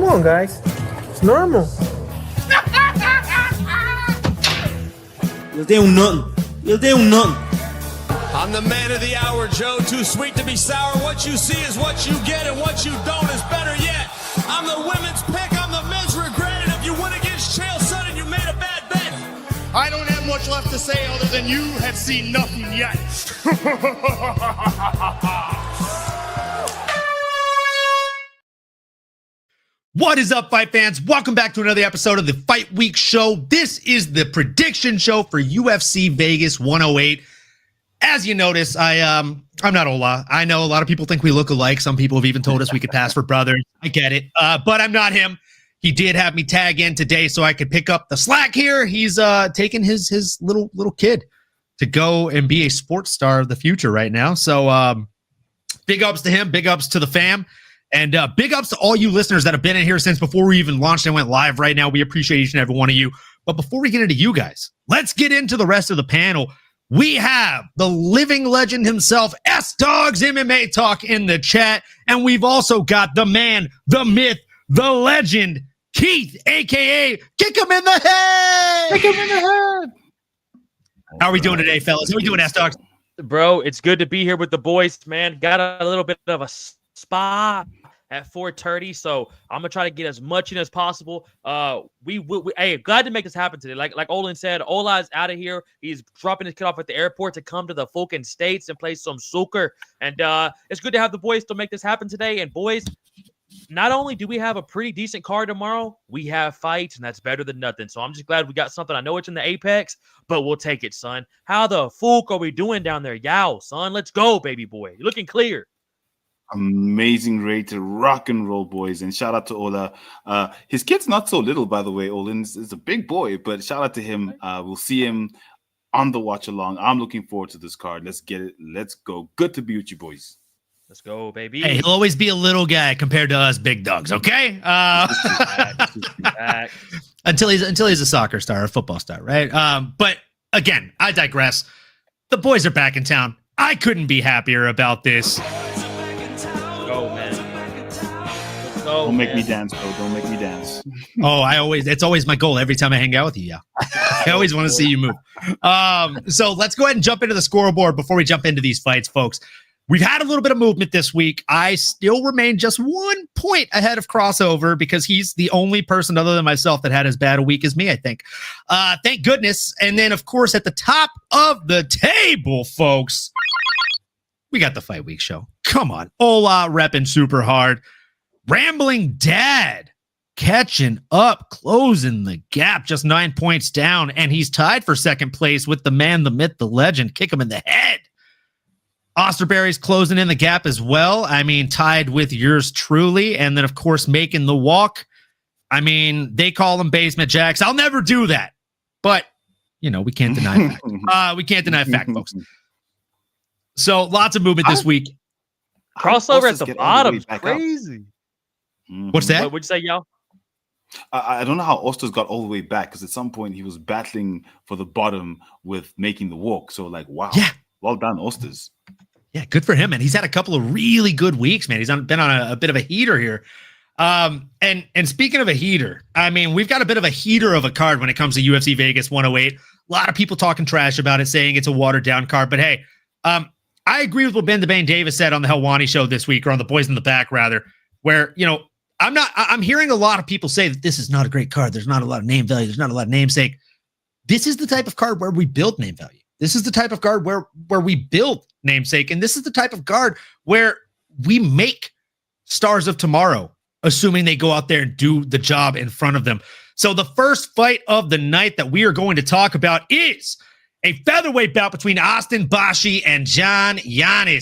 on, guys. It's normal. Ele tem nothing. Ele tem nothing. I'm the man of the hour, Joe. Too sweet to be sour. What you see is what you get, and what you don't is better yet. I'm the women's pick. I'm the men's regret. And if you win against Chael Sonnen, you made a bad bet. I don't have much left to say other than you have seen nothing yet. What is up, fight fans? Welcome back to another episode of the Fight Week Show. This is the prediction show for UFC Vegas 108. As you notice, I'm not Ola. I know a lot of people think we look alike. Some people have even told us we could pass for brothers. I get it, but I'm not him. He did have me tag in today so I could pick up the slack here. He's taking his little kid to go and be a sports star of the future right now. So big ups to him, big ups to the fam. And big ups to all you listeners that have been in here since before we even launched and went live right now. We appreciate each and every one of you. But before we get into you guys, let's get into the rest of the panel. We have the living legend himself, S-Dogs MMA Talk in the chat. And we've also got the man, the myth, the legend, Keith, a.k.a. Kick Him in the Head. Kick Him in the Head. How are we doing today, fellas? How are we doing, S-Dogs? Bro, it's good to be here with the boys, man. Got a little bit of a spot at 4:30, so I'm gonna try to get as much in as possible. Hey, glad to make this happen today. Like Olin said, Ola is out of here. He's dropping his kid off at the airport to come to the Fulton States and play some soccer. And it's good to have the boys to make this happen today. And boys, not only do we have a pretty decent card tomorrow, we have fights, and that's better than nothing. So I'm just glad we got something. I know it's in the Apex, but we'll take it, son. How the fuck are we doing down there? Yow, son, let's go, baby boy. You're looking clear. Amazing, rate to rock and roll, boys, and shout out to Ola. His kid's not so little, by the way. Olin is a big boy, but shout out to him. We'll see him on the watch along. I'm looking forward to this card. Let's get it. Let's go. Good to be with you, boys. Let's go, baby. Hey, he'll always be a little guy compared to us big dogs, okay? Until he's a soccer star, a football star, right? But again, I digress. The boys are back in town. I couldn't be happier about this. Go, man. Let's go, Don't make me dance, bro. Don't make me dance. It's always my goal every time I hang out with you. Yeah. I always want to see you move. So let's go ahead and jump into the scoreboard before we jump into these fights, folks. We've had a little bit of movement this week. I still remain just 1 point ahead of Crossover because he's the only person other than myself that had as bad a week as me, I think. Thank goodness. And then, of course, at the top of the table, folks, we got the Fight Week Show. Come on. Ola repping super hard. Rambling Dad catching up, closing the gap, just 9 points down. And he's tied for second place with the man, the myth, the legend. Kick him in the head. Osterberry's closing in the gap as well. I mean, tied with yours truly. And then, of course, making the walk. I mean, they call them basement jacks. I'll never do that. But, you know, we can't deny fact. We can't deny fact, folks. So, lots of movement this week. Crossover at the bottom. Crazy. What's that? What would you say, y'all? I don't know how Oster's got all the way back because at some point he was battling for the bottom with making the walk. So, like, wow. Yeah. Well done, Oster's. Yeah, good for him, man. He's had a couple of really good weeks, man. He's been on a bit of a heater here. And speaking of a heater, I mean, we've got a bit of a heater of a card when it comes to UFC Vegas 108. A lot of people talking trash about it, saying it's a watered down card. But hey, I agree with what Ben the Bane Davis said on the Helwani show this week, or on the Boys in the Back rather, where, you know, I'm hearing a lot of people say that this is not a great card. There's not a lot of name value. There's not a lot of namesake. This is the type of card where we build name value. This is the type of card where we build namesake. And this is the type of card where we make stars of tomorrow, assuming they go out there and do the job in front of them. So the first fight of the night that we are going to talk about is a featherweight bout between Austin Bashi and Jun Yong.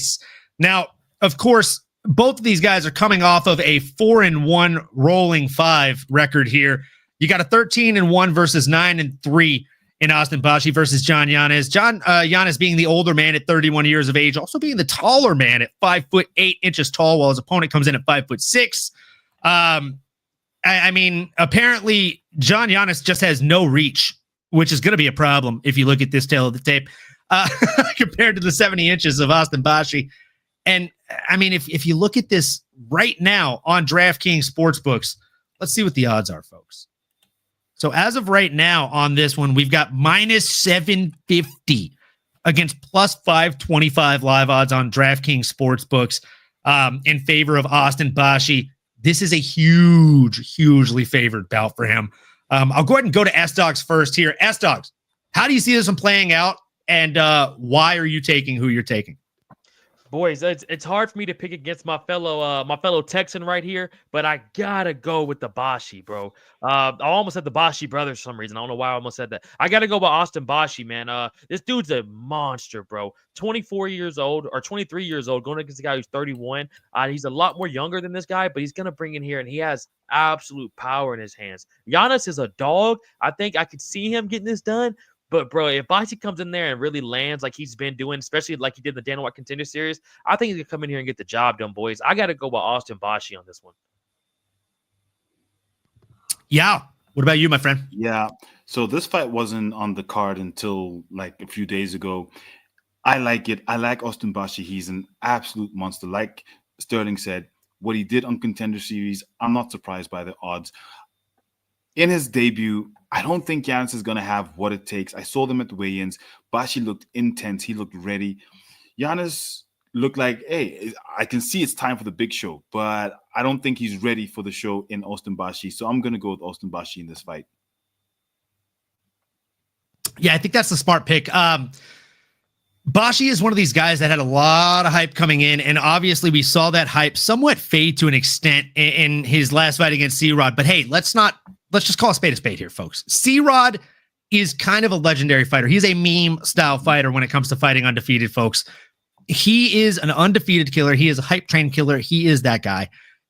Now, of course, both of these guys are coming off of a 4-1 rolling 5 record here. You got a 13-1 versus 9-3 in Austin Bashi versus Jun Yong. Jun Yong being the older man at 31 years of age, also being the taller man at 5'8" tall, while his opponent comes in at 5'6". I mean, apparently Jun Yong just has no reach, which is going to be a problem if you look at this tail of the tape compared to the 70 inches of Austin Bashi. And I mean, if you look at this right now on DraftKings Sportsbooks, Let's see what the odds are, folks. So as of right now on this one, we've got minus 750 against plus 525 live odds on DraftKings Sportsbooks in favor of Austin Bashi. This is a hugely favored bout for him. I'll go ahead and go to S-Dogs first here. S-Dogs, how do you see this one playing out, and why are you taking who you're taking? Boys, it's hard for me to pick against my fellow Texan right here, but I gotta go with the Bashi, bro. I almost said the Bashi brothers for some reason. I don't know why I almost said that. I gotta go with Austin Bashi, man. This dude's a monster, bro. 24 years old or 23 years old, going against a guy who's 31. He's a lot more younger than this guy, but he's gonna bring in here, and he has absolute power in his hands. Giannis is a dog. I think I could see him getting this done. But, bro, if Bashi comes in there and really lands like he's been doing, especially like he did in the Dana White Contender Series, I think he's going to come in here and get the job done, boys. I got to go with Austin Bashi on this one. Yeah. What about you, my friend? Yeah. So this fight wasn't on the card until like a few days ago. I like it. I like Austin Bashi. He's an absolute monster. Like Sterling said, what he did on Contender Series, I'm not surprised by the odds. In his debut, I don't think Giannis is going to have what it takes. I saw them at the weigh-ins. Bashi looked intense. He looked ready. Giannis looked like, hey, I can see it's time for the big show, but I don't think he's ready for the show in Austin Bashi. So I'm going to go with Austin Bashi in this fight. Yeah, I think that's the smart pick. Bashi is one of these guys that had a lot of hype coming in, and obviously we saw that hype somewhat fade to an extent in his last fight against C-Rod. But hey, let's just call a spade here, folks. C-Rod is kind of a legendary fighter. He's a meme-style fighter when it comes to fighting undefeated, folks. He is an undefeated killer. He is a hype-trained killer. He is that guy.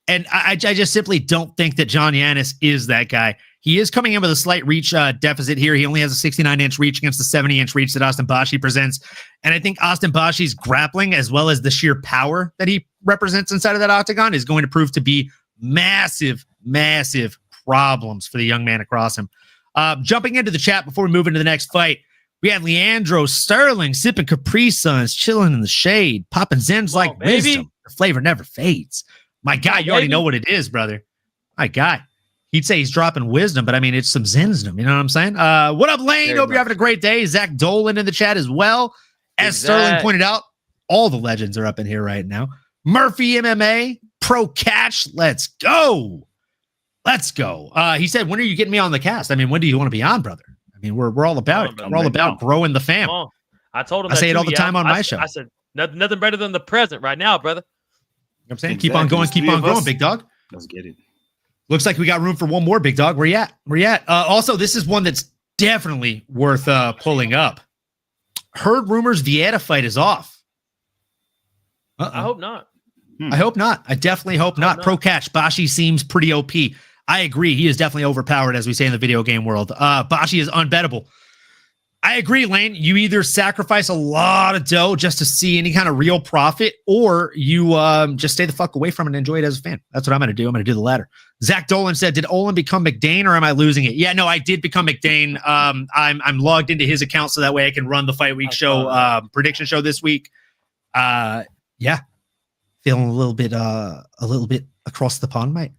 And I just simply don't think that John Yanis is that guy. He is coming in with a slight reach deficit here. He only has a 69-inch reach against the 70-inch reach that Austin Bashi presents. And I think Austin Bashi's grappling, as well as the sheer power that he represents inside of that octagon, is going to prove to be massive problems for the young man across him. Jumping into the chat before we move into the next fight, we had Leandro Sterling sipping Capri Suns, chilling in the shade, popping Zens like wisdom. The flavor never fades. My guy, you already know what it is, brother. My guy. He'd say he's dropping wisdom, but I mean, it's some Zensdom. You know what I'm saying? What up, Lane? Hope you're having a great day. Zach Dolan in the chat as well. As Sterling pointed out, all the legends are up in here right now. Murphy MMA, Pro Catch. Let's go. Let's go. He said, when are you getting me on the cast? I mean, when do you want to be on, brother? I mean, we're all about it. We're all about growing the fam. I told him I say it all the time on my show. I said, nothing better than the present right now, brother. You know what I'm saying? Exactly. Keep on going, big dog. Let's get it. Looks like we got room for one more, big dog. Where you at? Also, this is one that's definitely worth pulling up. Heard rumors Vieta fight is off. I hope not. I hope not. I definitely hope not. Pro Catch, Bashi seems pretty OP. I agree. He is definitely overpowered, as we say in the video game world. Bashi is unbettable. I agree, Lane. You either sacrifice a lot of dough just to see any kind of real profit, or you just stay the fuck away from it and enjoy it as a fan. That's what I'm going to do. I'm going to do the latter. Zach Dolan said, did Olin become McDane, or am I losing it? Yeah, no, I did become McDane. I'm logged into his account so that way I can run the Fight Week show, prediction show this week. Yeah. Feeling a little bit across the pond, mate.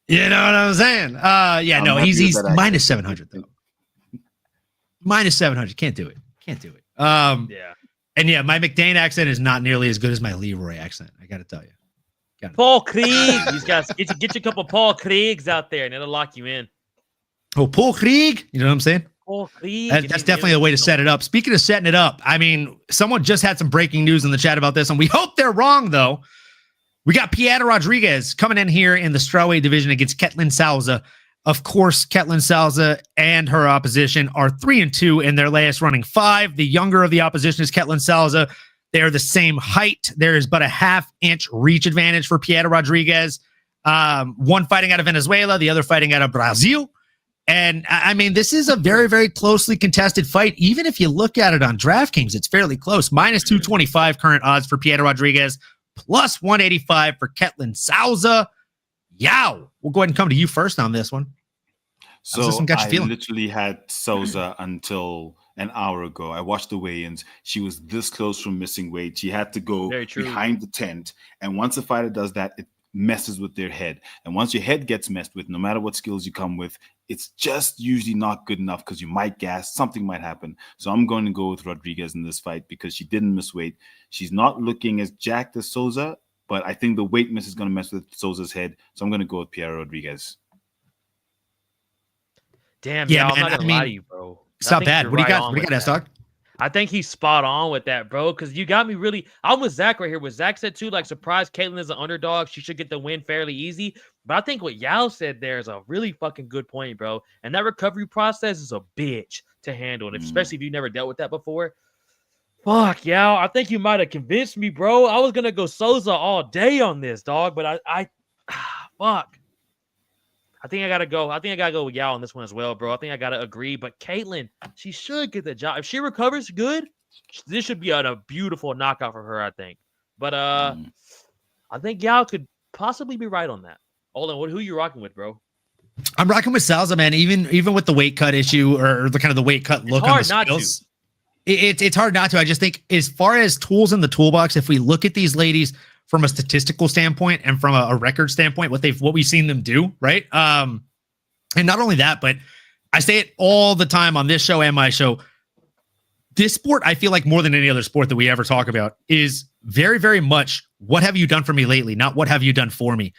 You know what I'm saying? Yeah, no, he's minus 700 though. Minus 700. Can't do it. Yeah. And yeah, my McDane accent is not nearly as good as my Leroy accent. I got to tell you. Paul Krieg. You guys get you a couple Paul Kriegs out there, and it'll lock you in. Oh, Paul Krieg. You know what I'm saying? Paul Krieg. That's definitely the way to set it up. Speaking of setting it up, I mean, someone just had some breaking news in the chat about this, and we hope they're wrong though. We got Pieta Rodriguez coming in here in the strawweight division against Ketlin Salza. Of course, Ketlin Salza and her opposition are 3-2 in their last running 5. The younger of the opposition is Ketlin Salza. They are the same height. There is but a half-inch reach advantage for Pieta Rodriguez. One fighting out of Venezuela, the other fighting out of Brazil. And I mean, this is a very, very closely contested fight. Even if you look at it on DraftKings, it's fairly close. Minus 225 current odds for Pieta Rodriguez. Plus 185 for Ketlin Salza. Yow. We'll go ahead and come to you first on this one. So I literally had Salza until an hour ago. I watched the weigh-ins. She was this close from missing weight. She had to go behind the tent. And once a fighter does that, it messes with their head. And once your head gets messed with, no matter what skills you come with, it's just usually not good enough because you might gas, something might happen. So I'm going to go with Rodriguez in this fight because she didn't miss weight. She's not looking as jacked as Souza, but I think the weight miss is going to mess with Souza's head. So I'm going to go with Piera Rodriguez. Damn, yeah, I'm man, not gonna lie to you, bro. It's not bad. What do you got, S-Dog? I think he's spot on with that, bro. Because you got me really. I'm with Zach right here. What Zach said too, like, surprised Caitlyn is an underdog. She should get the win fairly easy. But I think what Yao said there is a really fucking good point, bro. And that recovery process is a bitch to handle, and especially if you never dealt with that before. Fuck, Yao. I think you might have convinced me, bro. I was gonna go Souza all day on this, dog. But fuck. I think I gotta go with Yao on this one as well, bro. I think I gotta agree. But Caitlyn, she should get the job. If she recovers good, this should be a beautiful knockout for her, I think. But I think Yao could possibly be right on that. Olin, who you rocking with, bro? I'm rocking with Souza, man. Even with the weight cut issue or the kind of the weight cut look on the skills, it's hard not to. I just think as far as tools in the toolbox, if we look at these ladies from a statistical standpoint and from a record standpoint, what we've seen them do, right? And not only that, but I say it all the time on this show and my show. This sport, I feel like more than any other sport that we ever talk about, is very, very much what have you done for me lately, not what have you done for me.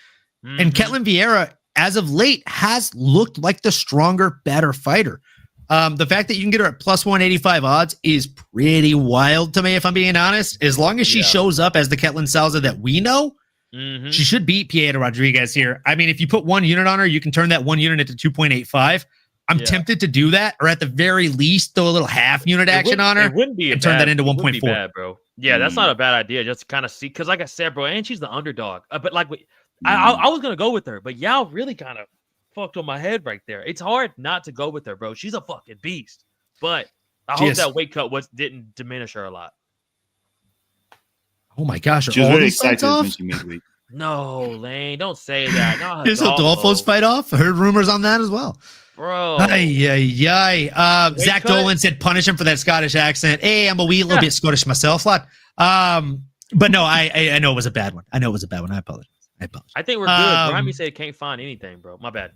Mm-hmm. And Ketlen Vieira, as of late, has looked like the stronger, better fighter. The fact that you can get her at plus 185 odds is pretty wild to me, if I'm being honest. As long as she shows up as the Ketlen Souza that we know, she should beat Piera Rodriguez here. I mean, if you put 1 unit on her, you can turn that 1 unit into 2.85. I'm tempted to do that, or at the very least, throw a little half unit action on her. It wouldn't be and turn that into 1.4, bro. Yeah, that's not a bad idea. Just to kind of see, because like I said, bro, and she's the underdog. But like, I was gonna go with her, but Yao really kind of fucked on my head right there. It's hard not to go with her, bro. She's a fucking beast. But I hope that weight cut didn't diminish her a lot. Oh my gosh, she was very excited when she made weight. No, Lane, don't say that. No, is Adolfo's fight off? Heard rumors on that as well. Bro. Zach Dolan said punish him for that Scottish accent. Hey, I'm a wee little bit Scottish myself, lad. But no, I know it was a bad one. I apologize. I think we're good. Grimy said can't find anything, bro. My bad.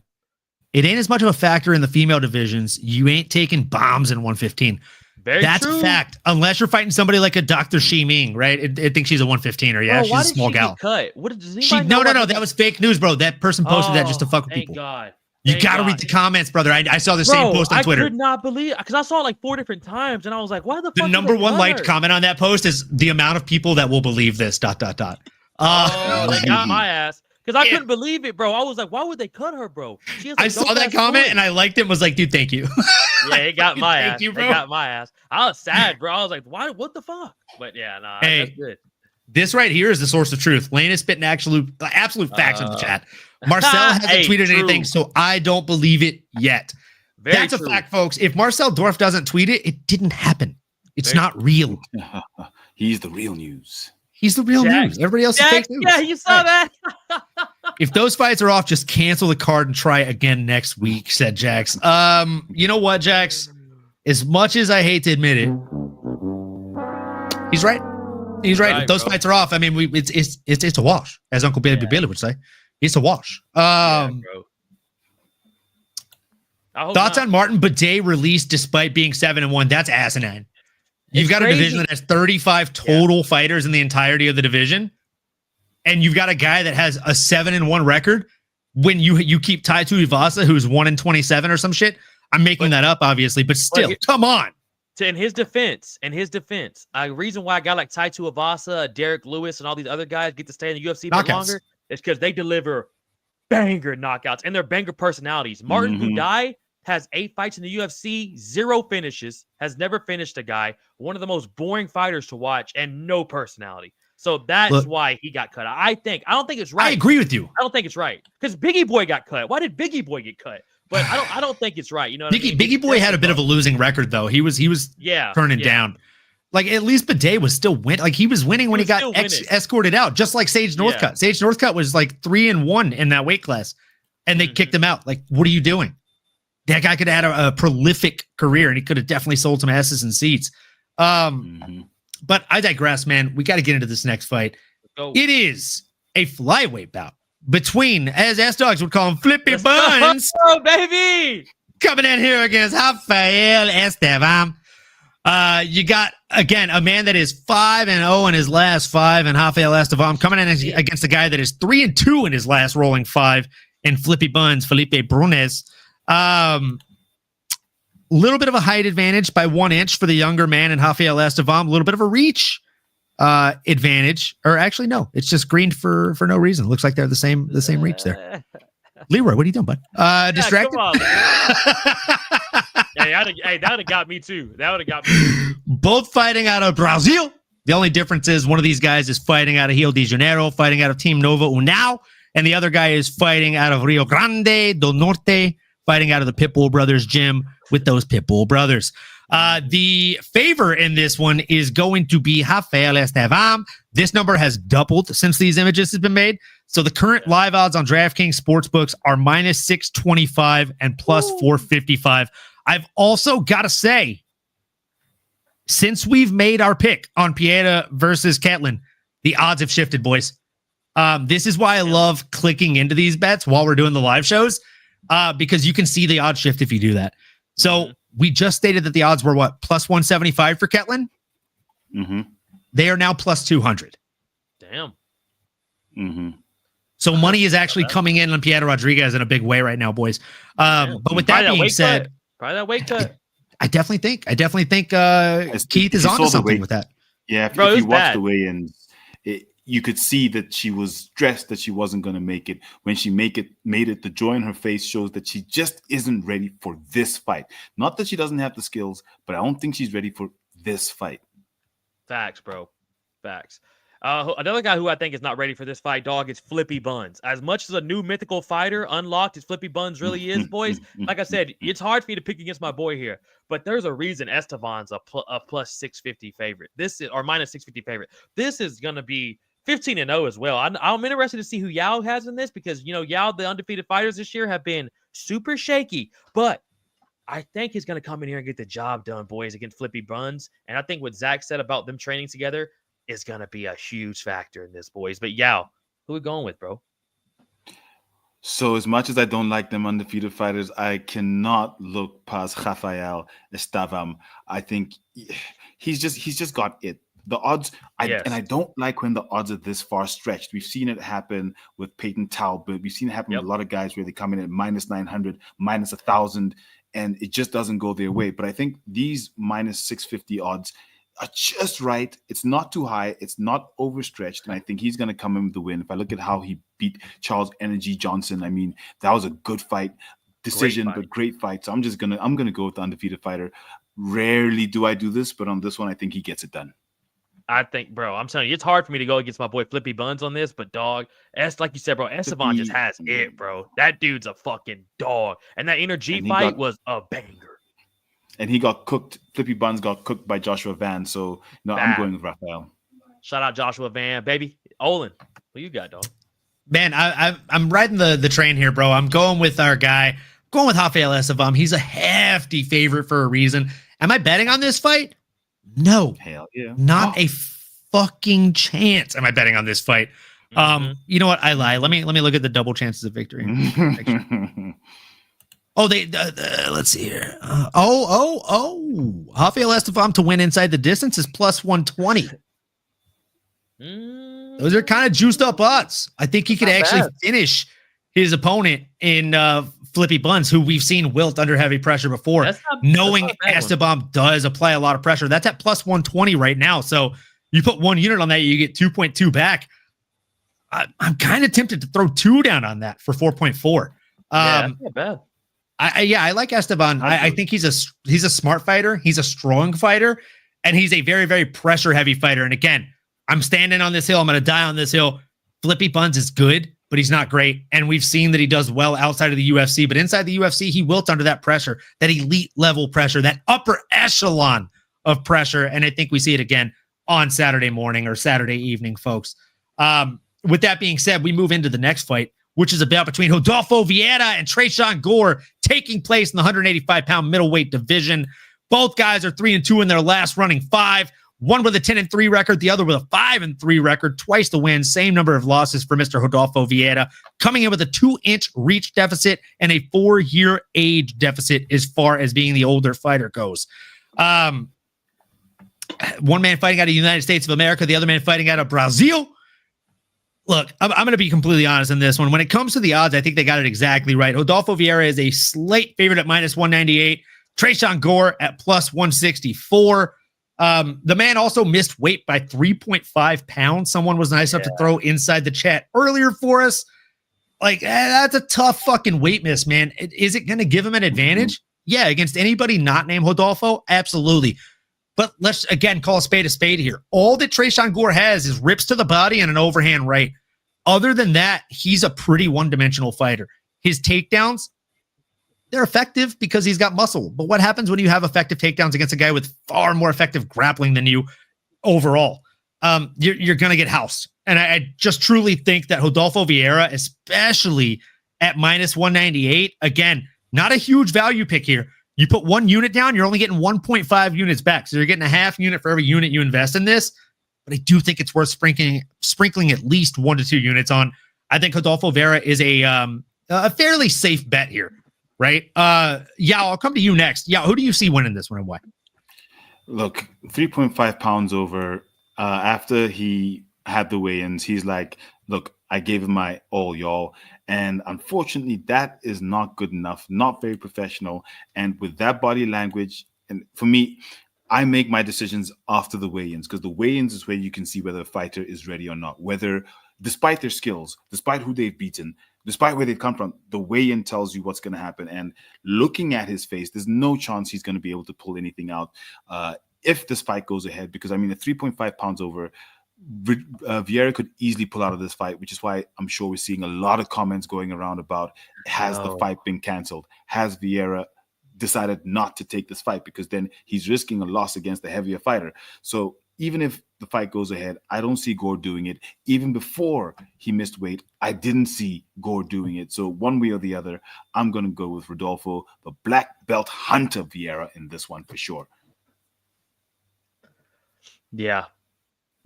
It ain't as much of a factor in the female divisions. You ain't taking bombs in 115. That's true. A fact. Unless you're fighting somebody like a Dr. Shi Ming, right? I think she's a 115er. Yeah, she's a small gal. Cut? What does no. That was fake news, bro. That person posted that just to fuck with people. God. You got to read the comments, brother. I saw the same post on Twitter. I could not believe it because I saw it like 4 different times, and I was like, "Why the fuck?" The number one liked comment on that post is the amount of people that will believe this. ... They got my ass. Because I couldn't believe it, bro. I was like, why would they cut her, bro? I saw that comment and I liked it and was like, dude, thank you. Yeah, it got my ass. It got my ass. I was sad, bro. I was like, why? What the fuck? But yeah, no, that's good. This right here is the source of truth. Lane is spitting absolute facts in the chat. Marcel hasn't tweeted anything, so I don't believe it yet. That's a fact, folks. If Marcel Dorff doesn't tweet it, it didn't happen. It's not real. He's the real news. He's the real news. Everybody else is fake news. Yeah, you saw that. If those fights are off, just cancel the card and try again next week, said Jax. You know what, Jax? As much as I hate to admit it, he's right. He's right. If those fights are off, I mean, it's a wash, as Uncle Billy Billy would say. It's a wash. Thoughts on Martin Bidet released despite being 7-1? That's asinine. You've got a division that has 35 total fighters in the entirety of the division, and you've got a guy that has a 7-1 record. When you keep Tatsuro Taira, who's 1-27 or some shit. I'm making that up, obviously, but still, come on. In his defense, a reason why a guy like Tatsuro Taira, Derek Lewis, and all these other guys get to stay in the UFC for longer is because they deliver banger knockouts and they're banger personalities. Martin Buday has 8 fights in the UFC, 0 finishes, has never finished a guy, one of the most boring fighters to watch, and no personality. So that's why he got cut. I don't think it's right. I agree with you. I don't think it's right because Biggie Boy got cut. Why did Biggie Boy get cut? But I don't think it's right. You know, Biggie Boy had a bit of a losing record though. He was turning down. Like at least Bidet was still winning. Like he was winning when he got escorted out, just like Sage Northcutt. Sage Northcutt was like 3-1 in that weight class, and they kicked him out. Like, what are you doing? that guy could have had a prolific career, and he could have definitely sold some asses and seats. But I digress, man. We got to get into this next fight. It is a flyweight bout between, as S-Dogs would call him, Flippy Buns. Oh, baby! Coming in here against Rafael Estevam. You got, again, a man that is 5-0 in his last 5, and Rafael Estevam coming in against a guy that is 3-2 in his last rolling 5, and Flippy Buns, Felipe Brunes. Little bit of a height advantage by 1 inch for the younger man and Rafael Estevam. A little bit of a reach advantage, or actually no, it's just green for no reason. Looks like they're the same reach there. Leroy, what are you doing, bud? Distracted. Hey, that would have got me too. That would have got me. Both fighting out of Brazil. The only difference is one of these guys is fighting out of Rio de Janeiro, fighting out of Team Nova Unao, and the other guy is fighting out of Rio Grande do Norte, fighting out of the Pitbull Brothers gym with those Pitbull Brothers. The favor in this one is going to be Rafael Estevam. This number has doubled since these images have been made. So the current live odds on DraftKings Sportsbooks are minus 625 and plus 455. I've also got to say, since we've made our pick on Pieta versus Ketlin, the odds have shifted, boys. This is why I love clicking into these bets while we're doing the live shows, because you can see the odds shift if you do that. So we just stated that the odds were what, plus 175 for Ketlin? They are now plus 200. Damn. So money is actually coming in on Pieta Rodriguez in a big way right now, boys. But with that being said, probably that weight cut. I definitely think Keith is onto something with that. Yeah, Bro, if you watch bad. the weigh-ins, you could see that she was stressed that she wasn't going to make it. When she made it, the joy in her face shows that she just isn't ready for this fight. Not that she doesn't have the skills, but I don't think she's ready for this fight. Facts, bro. Facts. Another guy who I think is not ready for this fight, dog, is Flippy Buns. As much as a new mythical fighter unlocked as Flippy Buns really is, boys, like I said, it's hard for me to pick against my boy here. But there's a reason Estevan's a plus 650 favorite. Or minus 650 favorite. This is going to be 15-0 as well. I'm interested to see who Yao has in this because, Yao, the undefeated fighters this year have been super shaky. But I think he's going to come in here and get the job done, boys, against Flippy Buns. And I think what Zach said about them training together is going to be a huge factor in this, boys. But Yao, who we going with, bro? So as much as I don't like them undefeated fighters, I cannot look past Rafael Estevam. I think he's just got it. The odds, and I don't like when the odds are this far stretched. We've seen it happen with Peyton Talbot. We've seen it happen with a lot of guys where they come in at minus 900, minus 1,000, and it just doesn't go their way. But I think these minus 650 odds are just right. It's not too high. It's not overstretched. And I think he's going to come in with the win. If I look at how he beat Charles Energy Johnson, I mean, that was a good fight. Decision, but great fight. So I'm going to go with the undefeated fighter. Rarely do I do this, but on this one, I think he gets it done. I think, bro, I'm telling you, it's hard for me to go against my boy Flippy Buns on this, but dog, like you said, bro, Estevan just has it, bro. That dude's a fucking dog. And that energy fight was a banger. And he got cooked. Flippy Buns got cooked by Joshua Van. So, no, I'm going with Rafael. Shout out Joshua Van, baby. Olin, who you got, dog? Man, I'm riding the train here, bro. I'm going with our guy. Going with Rafael Estevam. He's a hefty favorite for a reason. Am I betting on this fight? No. Hell yeah. Not a fucking chance am I betting on this fight. You know what? I lie. Let me look at the double chances of victory. Let's see here. Rafael Estevam to win inside the distance is plus 120. Those are kind of juiced up odds. I think he could actually finish his opponent in Flippy Buns, who we've seen wilt under heavy pressure before. Knowing Estevam does apply a lot of pressure. That's at plus 120 right now. So you put 1 unit on that, you get 2.2 back. I'm kind of tempted to throw 2 down on that for 4.4. That's not bad. I like Estevan. I think he's a smart fighter. He's a strong fighter, and he's a very, very pressure heavy fighter. And again, I'm standing on this hill. I'm going to die on this hill. Flippy Buns is good, but he's not great. And we've seen that he does well outside of the UFC, but inside the UFC, he wilts under that pressure, that elite level pressure, that upper echelon of pressure. And I think we see it again on Saturday morning or Saturday evening, folks. With that being said, we move into the next fight, which is a bout between Rodolfo Vieira and Tresean Gore, taking place in the 185-pound middleweight division. Both guys are 3-2 in their last running 5. One with a 10-3 record, the other with a 5-3 record, twice the wins, same number of losses for Mr. Rodolfo Vieira, coming in with a 2-inch reach deficit and a 4-year age deficit as far as being the older fighter goes. One man fighting out of the United States of America, the other man fighting out of Brazil. Look, I'm going to be completely honest in this one. When it comes to the odds, I think they got it exactly right. Rodolfo Vieira is a slight favorite at -198. Tresean Gore at +164. The man also missed weight by 3.5 pounds. Someone was nice enough to throw inside the chat earlier for us. Like, that's a tough fucking weight miss, man. Is it going to give him an advantage? Yeah, against anybody not named Rodolfo? Absolutely. But let's, again, call a spade here. All that Tresean Gore has is rips to the body and an overhand right. Other than that, he's a pretty one-dimensional fighter. His takedowns, they're effective because he's got muscle. But what happens when you have effective takedowns against a guy with far more effective grappling than you overall? You're going to get housed. And I just truly think that Rodolfo Vieira, especially at -198, again, not a huge value pick here. You put 1 unit down, you're only getting 1.5 units back. So you're getting a half unit for every unit you invest in this. But I do think it's worth sprinkling at least 1 to 2 units on. I think Rodolfo Vieira is a fairly safe bet here, right? Yao, I'll come to you next. Yao, who do you see winning this one and why? Look, 3.5 pounds over. After he had the weigh-ins, he's like, look, I gave him my all, y'all. And unfortunately, that is not good enough, not very professional. And with that body language, and for me, I make my decisions after the weigh-ins, because the weigh-ins is where you can see whether a fighter is ready or not, whether, despite their skills, despite who they've beaten, despite where they've come from, the weigh-in tells you what's going to happen. And looking at his face, there's no chance he's going to be able to pull anything out if this fight goes ahead, because, I mean, at 3.5 pounds over, Vieira could easily pull out of this fight, which is why I'm sure we're seeing a lot of comments going around about, has the fight been canceled? Has Vieira decided not to take this fight? Because then he's risking a loss against the heavier fighter. So even if the fight goes ahead, I don't see Gore doing it. Even before he missed weight, I didn't see Gore doing it. So one way or the other, I'm going to go with Rodolfo, the black belt hunter Vieira in this one for sure.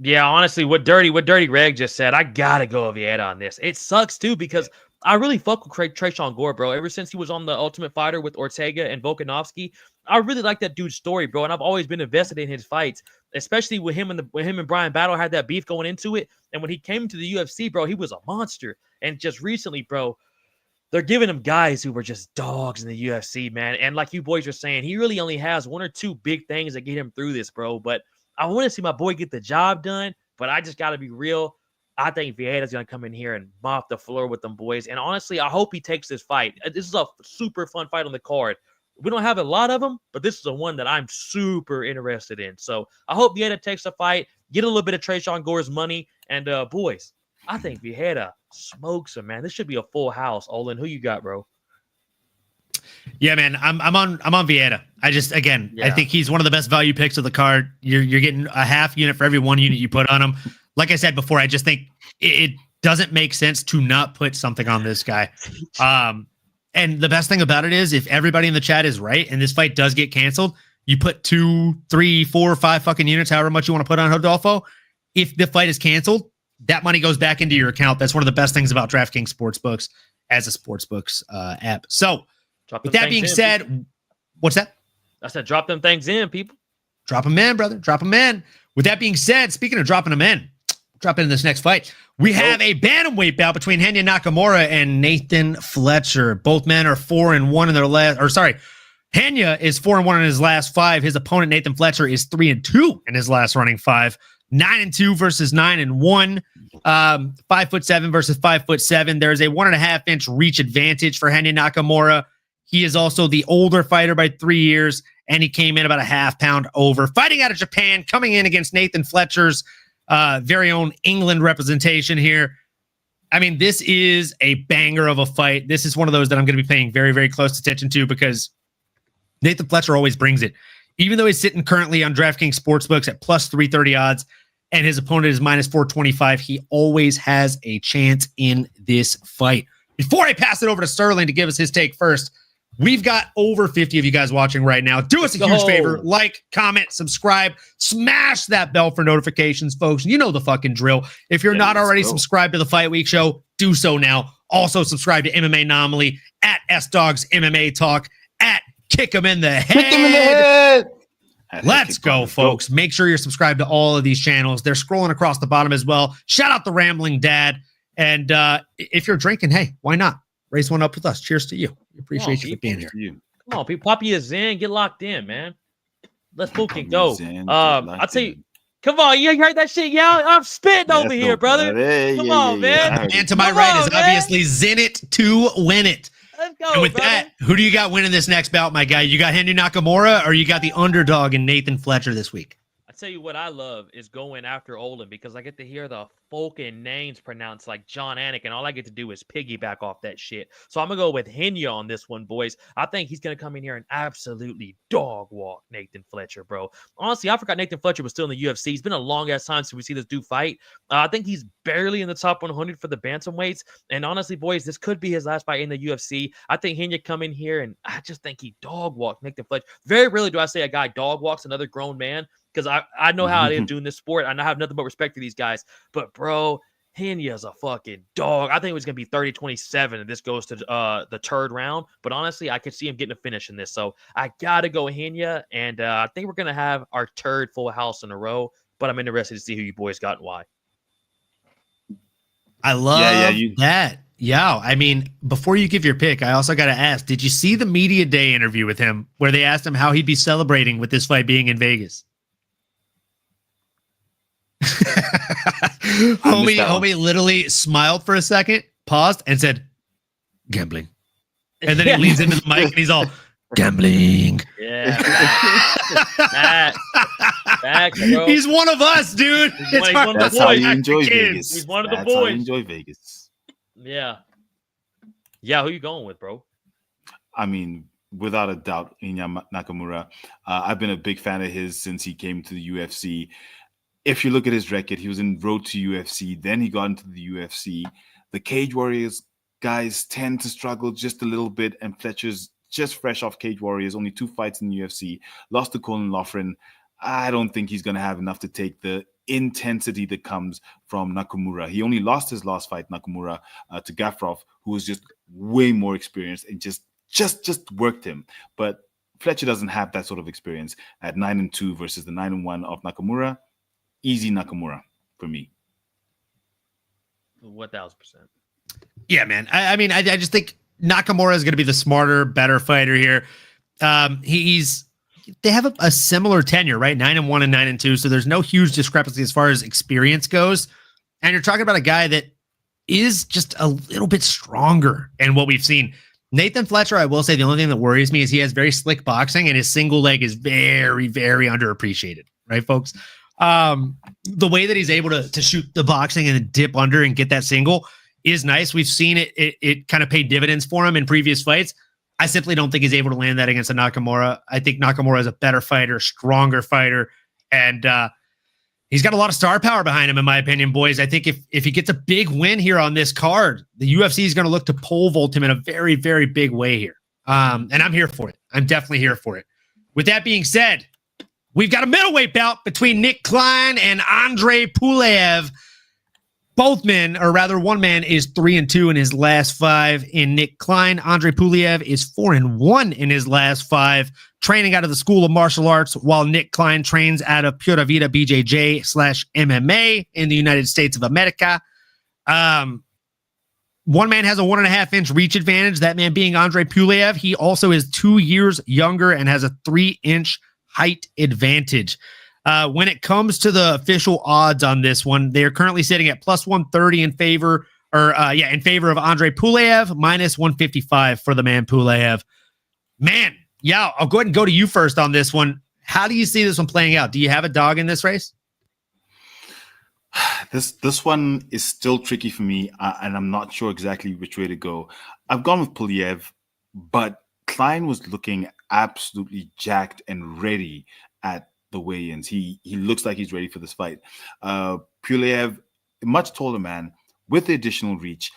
Yeah, honestly, what Dirty Greg just said, I gotta go with Vieira on this. It sucks too because I really fuck with Tresean Gore, bro. Ever since he was on the Ultimate Fighter with Ortega and Volkanovski, I really like that dude's story, bro. And I've always been invested in his fights, especially with him and Brian Battle had that beef going into it. And when he came to the UFC, bro, he was a monster. And just recently, bro, they're giving him guys who were just dogs in the UFC, man. And like you boys are saying, he really only has 1 or 2 big things that get him through this, bro. But I want to see my boy get the job done, but I just got to be real. I think Vieira's going to come in here and mop the floor with them boys. And honestly, I hope he takes this fight. This is a super fun fight on the card. We don't have a lot of them, but this is the one that I'm super interested in. So I hope Vieira takes the fight, get a little bit of Tresean Gore's money. And boys, I think Vieira smokes him, man. This should be a full house. Olin, who you got, bro? Yeah, man, I'm on Vieira. I think he's one of the best value picks of the card. You're getting a half unit for every 1 unit you put on him. Like I said before, I just think it doesn't make sense to not put something on this guy. And the best thing about it is if everybody in the chat is right and this fight does get canceled, you put 2, 3, 4, 5 fucking units, however much you want to put on Rodolfo. If the fight is canceled, that money goes back into your account. That's one of the best things about DraftKings Sportsbooks as a sportsbooks app. So, with that being said, what's that? I said, drop them things in, people. Drop them in, brother. Drop them in. With that being said, speaking of dropping them in, drop in this next fight. We have a bantamweight bout between Hyun Nakamura and Nathan Fletcher. Both men are 4-1 in their last, Hyun is 4-1 in his last 5. His opponent, Nathan Fletcher, is 3-2 in his last running 5. 9-2 versus 9-1. 5'7" versus 5'7". There's a 1.5-inch reach advantage for Hyun Nakamura. He is also the older fighter by 3 years, and he came in about a half pound over. Fighting out of Japan, coming in against Nathan Fletcher's very own England representation here. I mean, this is a banger of a fight. This is one of those that I'm going to be paying very, very close attention to because Nathan Fletcher always brings it. Even though he's sitting currently on DraftKings Sportsbooks at plus 330 odds, and his opponent is minus 425, he always has a chance in this fight. Before I pass it over to Sterling to give us his take first, We've got over 50 of you guys watching right now. Do us a huge favor. Like, comment, subscribe, smash that bell for notifications, folks. You know the fucking drill. If you're not already subscribed to the Fight Week Show, do so now. Also subscribe to MMA Anomaly, at SDogs MMA Talk, at Kick 'em in the Head. Kick 'em in the head. Let's go, folks. Make sure you're subscribed to all of these channels. They're scrolling across the bottom as well. Shout out the Rambling Dad. And if you're drinking, hey, why not? Raise one up with us. Cheers to you. We appreciate you for being here. Come on, people. Pop you a Zen. Get locked in, man. Let's fucking go. I'll tell you. Come on, you heard that shit, y'all? I'm spitting over here, brother. Come on, man. And to my right is obviously Zen it to win it. Let's go. And with that, who do you got winning this next bout, my guy? You got Henry Nakamura, or you got the underdog in Nathan Fletcher this week? I tell you what I love is going after Olin because I get to hear the fucking names pronounced like John Anik, and all I get to do is piggyback off that shit. So I'm going to go with Henya on this one, boys. I think he's going to come in here and absolutely dog walk Nathan Fletcher, bro. Honestly, I forgot Nathan Fletcher was still in the UFC. It's been a long-ass time since we see this dude fight. I think he's barely in the top 100 for the bantamweights, and honestly, boys, this could be his last fight in the UFC. I think Henya come in here, and I just think he dog walked Nathan Fletcher. Very rarely do I say a guy dog walks another grown man, because I know how it is doing this sport. I have nothing but respect for these guys. But, bro, Henya's a fucking dog. I think it was going to be 30-27 if this goes to the third round. But, honestly, I could see him getting a finish in this. So, I got to go Henya. And I think we're going to have our third full house in a row. But I'm interested to see who you boys got and why. I love that. Yeah. I mean, before you give your pick, I also got to ask, did you see the media day interview with him where they asked him how he'd be celebrating with this fight being in Vegas? homie literally smiled for a second, paused, and said, "Gambling." And then he leans into the mic and he's all, "Gambling." Yeah. Back, bro. He's one of us, dude. That's how you enjoy Vegas. He's one of the That's how boys. you enjoy Vegas. Yeah. Yeah, who you going with, bro? I mean, without a doubt, Inya Nakamura. I've been a big fan of his since he came to the UFC. If you look at his record, he was in road to UFC, then he got into the UFC. The Cage Warriors guys tend to struggle just a little bit, and Fletcher's just fresh off Cage Warriors, only 2 fights in the UFC, lost to Colin Loughran. I don't think he's going to have enough to take the intensity that comes from Nakamura. He only lost his last fight, Nakamura, to Gafrov, who was just way more experienced and just worked him. But Fletcher doesn't have that sort of experience at 9-2 versus the 9-1 of Nakamura. Easy Nakamura for me. 1,000%. Yeah, man. I mean, I just think Nakamura is going to be the smarter, better fighter here. They have a similar tenure, right? 9-1 and 9-2. So there's no huge discrepancy as far as experience goes. And you're talking about a guy that is just a little bit stronger in what we've seen. Nathan Fletcher, I will say the only thing that worries me is he has very slick boxing and his single leg is very, very underappreciated, right, folks? The way that he's able to shoot the boxing and dip under and get that single is nice. We've seen it kind of pay dividends for him in previous fights. I simply don't think he's able to land that against a Nakamura. I think Nakamura is a better fighter, stronger fighter, and he's got a lot of star power behind him, in my opinion, boys. I think if he gets a big win here on this card, the UFC is going to look to pole vault him in a very, very big way here. And I'm here for it. I'm definitely here for it. With that being said, we've got a middleweight bout between Nick Klein and Andre Pulev. Both men, or rather one man, is 3-2 in his last 5. In Nick Klein, Andre Pulev is 4-1 in his last 5, training out of the School of Martial Arts, while Nick Klein trains out of Pura Vida BJJ/MMA in the United States of America. One man has a 1.5-inch reach advantage, that man being Andre Pulev. He also is 2 years younger and has a 3-inch height advantage. When it comes to the official odds on this one, they're currently sitting at +130 in favor of Andre Pulev, -155 for the man Pulev. Man, yeah, I'll go ahead and go to you first on this one. How do you see this one playing out? Do you have a dog in this race? This one is still tricky for me, and I'm not sure exactly which way to go. I've gone with Pulev, but Klein was looking absolutely jacked and ready at the weigh-ins. He looks like he's ready for this fight. Pulev, a much taller man with the additional reach,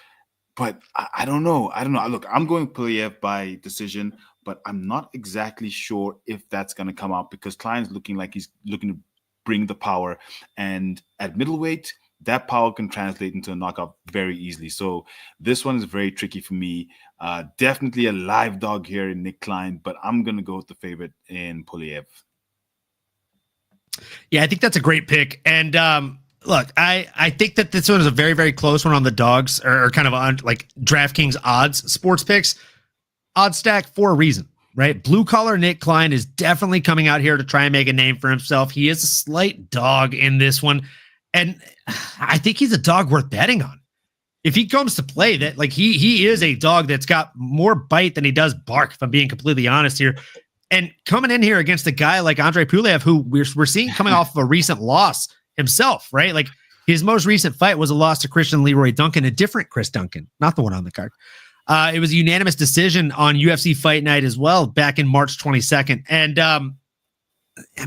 but I don't know. Look, I'm going Pulev by decision, but I'm not exactly sure if that's going to come out because Klein's looking like he's looking to bring the power. And at middleweight, that power can translate into a knockout very easily. So this one is very tricky for me. Definitely a live dog here in Nick Klein, but I'm going to go with the favorite in Pulev. Yeah, I think that's a great pick. And look, I think that this one is a very, very close one on the dogs or kind of on like DraftKings odds sports picks. Odd stack for a reason, right? Blue collar Nick Klein is definitely coming out here to try and make a name for himself. He is a slight dog in this one. And I think he's a dog worth betting on. If he comes to play, that like he is a dog that's got more bite than he does bark, if I'm being completely honest here. And coming in here against a guy like Andre Pulev, who we're seeing coming off of a recent loss himself, right? Like his most recent fight was a loss to Christian Leroy Duncan, a different Chris Duncan, not the one on the card. It was a unanimous decision on UFC Fight Night as well back in March 22nd. And I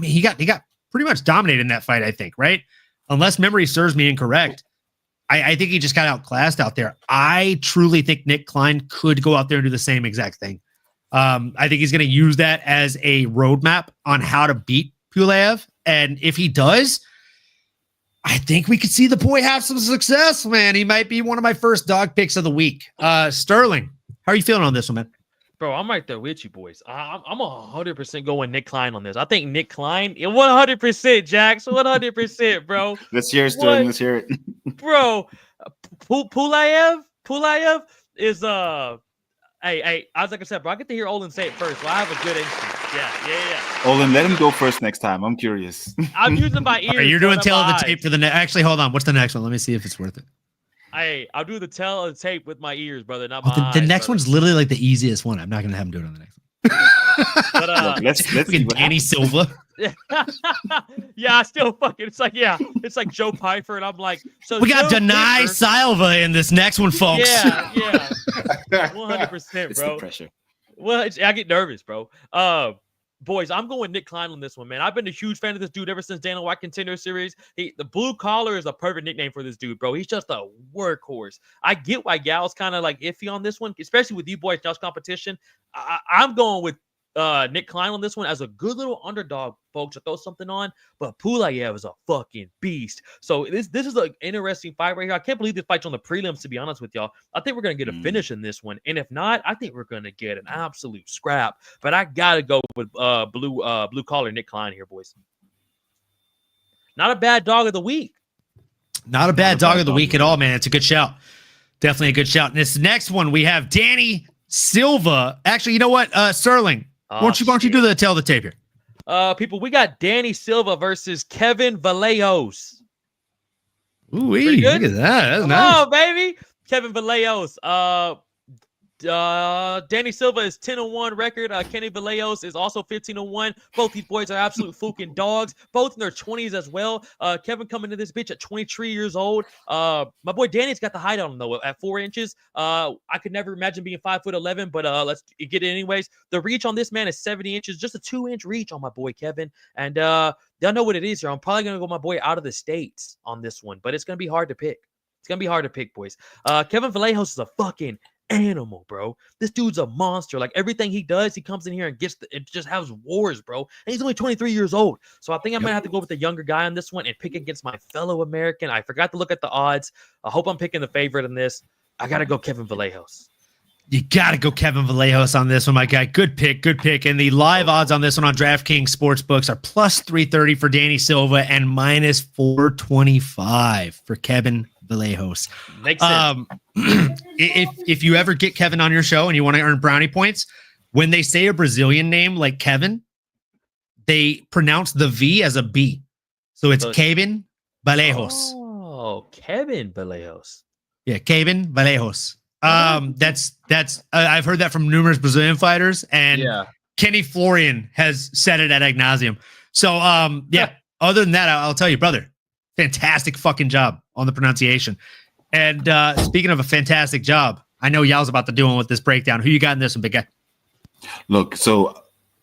mean, he got pretty much dominated in that fight, I think, right? Unless memory serves me incorrect. I think he just got outclassed out there. I truly think Nick Klein could go out there and do the same exact thing. I think he's going to use that as a roadmap on how to beat Pulev. And if he does, I think we could see the boy have some success, man. He might be one of my first dog picks of the week. Sterling, how are you feeling on this one, man? Bro, I'm right there with you, boys. I'm 100% going Nick Klein on this. I think Nick Klein, 100%, Jax, 100%, bro. Let's hear it, Sterling. Let's hear it. Bro, Pulev is, hey, as like I said, bro, I get to hear Olin say it first, so I have a good instinct. Yeah. Olin, let him go first next time. I'm curious. I'm using my ears. Right, you're doing tail of the tape for the next. Actually, hold on. What's the next one? Let me see if it's worth it. I'll do the tail of the tape with my ears, brother, not my eyes. The next one's literally like the easiest one. I'm not going to have him do it on the next one. But, let's see what Danny Silva. Yeah, I still fucking. It's like Joe Pfeiffer, and I'm like, so we got Denai Silva in this next one, folks. Yeah, 100%, It's bro. the pressure. Well, I get nervous, bro. Boys, I'm going Nick Klein on this one, man. I've been a huge fan of this dude ever since Dana White Contender Series. The blue collar is a perfect nickname for this dude, bro. He's just a workhorse. I get why Gal's kind of like iffy on this one, especially with you boys, just competition. I'm going with Nick Klein on this one as a good little underdog, folks, to throw something on. But Pulev is a fucking beast. So this is an interesting fight right here. I can't believe this fight's on the prelims, to be honest with y'all. I think we're going to get a finish in this one. And if not, I think we're going to get an absolute scrap. But I got to go with blue collar Nick Klein here, boys. Not a bad dog of the week. Not a bad dog of the week at all, man. It's a good shout. Definitely a good shout. And this next one, we have Danny Silva. Actually, you know what? Sterling. Why don't you do the tail of the tape here? People, we got Danny Silva versus Kevin Vallejos. Ooh, look at that. That's nice. Oh, baby. Kevin Vallejos. Danny Silva is 10-1 record. Kenny Vallejos is also 15-1. Both these boys are absolute fucking dogs. Both in their 20s as well. Kevin coming to this bitch at 23 years old. My boy Danny's got the height on him though at 4 inches. I could never imagine being 5'11", but let's get it anyways. The reach on this man is 70 inches, just a 2-inch reach on my boy Kevin. And y'all know what it is here. I'm probably gonna go my boy out of the States on this one, but it's gonna be hard to pick. It's gonna be hard to pick, boys. Kevin Vallejos is a fucking animal, bro. This dude's a monster. Like everything he does, he comes in here and it just has wars, bro. And he's only 23 years old. So I think I might have to go with the younger guy on this one and pick against my fellow American. I forgot to look at the odds. I hope I'm picking the favorite in this. I gotta go Kevin Vallejos. You got to go Kevin Vallejos on this one, my guy. Good pick. And the live odds on this one on DraftKings Sportsbooks are plus 330 for Danny Silva and minus 425 for Kevin Vallejos. Makes sense. If you ever get Kevin on your show and you want to earn brownie points, when they say a Brazilian name like Kevin, they pronounce the V as a B. So it's Kevin Vallejos. Oh, Kevin Vallejos. Yeah, Kevin Vallejos. That's I've heard that from numerous Brazilian fighters, and Kenny Florian has said it ad nauseum. So other than that, I'll tell you, brother, fantastic fucking job on the pronunciation. And speaking of a fantastic job, I know y'all's about to do one with this breakdown. Who you got in this one, big guy? Look, so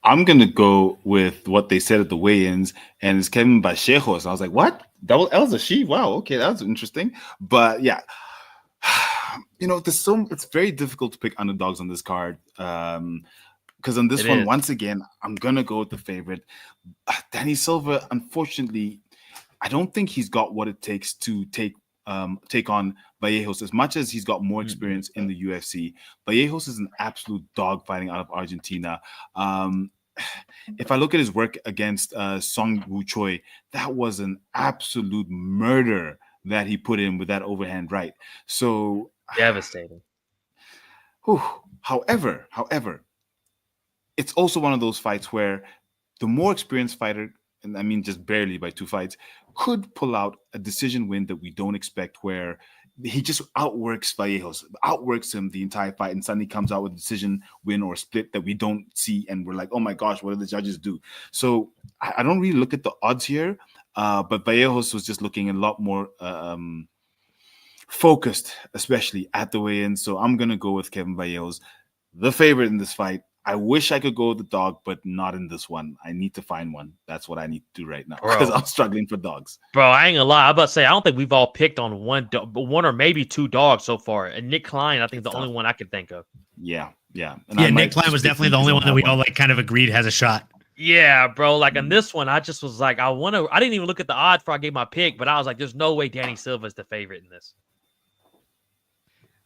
I'm gonna go with what they said at the weigh-ins, and it's Kevin Vallejos. I was like, what? Double L's a she? Wow, okay, that's interesting. But yeah. You know, it's very difficult to pick underdogs on this card. because on this It one, is. once again, I'm gonna go with the favorite. Danny Silva, unfortunately, I don't think he's got what it takes to take on Vallejos. As much as he's got more experience in the UFC, Vallejos is an absolute dog fighting out of Argentina. If I look at his work against Song Woo Choi, that was an absolute murder that he put in with that overhand right. So Devastating. However, it's also one of those fights where the more experienced fighter, and I mean just barely by 2 fights, could pull out a decision win that we don't expect, where he just outworks Vallejos, outworks him the entire fight, and suddenly comes out with a decision win or split that we don't see, and we're like, oh my gosh, what did the judges do? So I don't really look at the odds here, but Vallejos was just looking a lot more focused, especially at the weigh-in. So I'm going to go with Kevin Vallejos, the favorite in this fight. I wish I could go with the dog, but not in this one. I need to find one. That's what I need to do right now, because I'm struggling for dogs. Bro, I ain't gonna lie. I'm about to say, I don't think we've all picked on one or maybe 2 dogs so far. And Nick Klein, I think the only one I can think of. Yeah. And Yeah, Nick Klein was definitely the only one that we all like kind of agreed has a shot. Yeah, bro. Like on this one, I just was like, I didn't even look at the odds before I gave my pick, but I was like, there's no way Danny Silva is the favorite in this.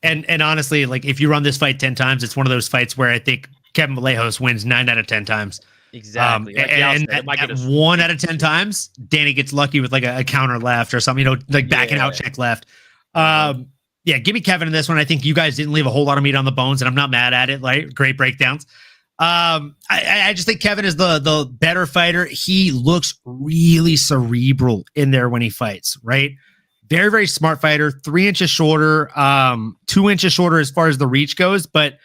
And honestly, like if you run this fight 10 times, it's one of those fights where I think Kevin Vallejos wins 9 out of 10 times. Exactly. And at 1 out of 10 times, Danny gets lucky with like a counter left or something, like backing out check left. Yeah, give me Kevin in this one. I think you guys didn't leave a whole lot of meat on the bones, and I'm not mad at it. Like, great breakdowns. I just think Kevin is the better fighter. He looks really cerebral in there when he fights, right? Very, very smart fighter, 3 inches shorter, 2 inches shorter as far as the reach goes, but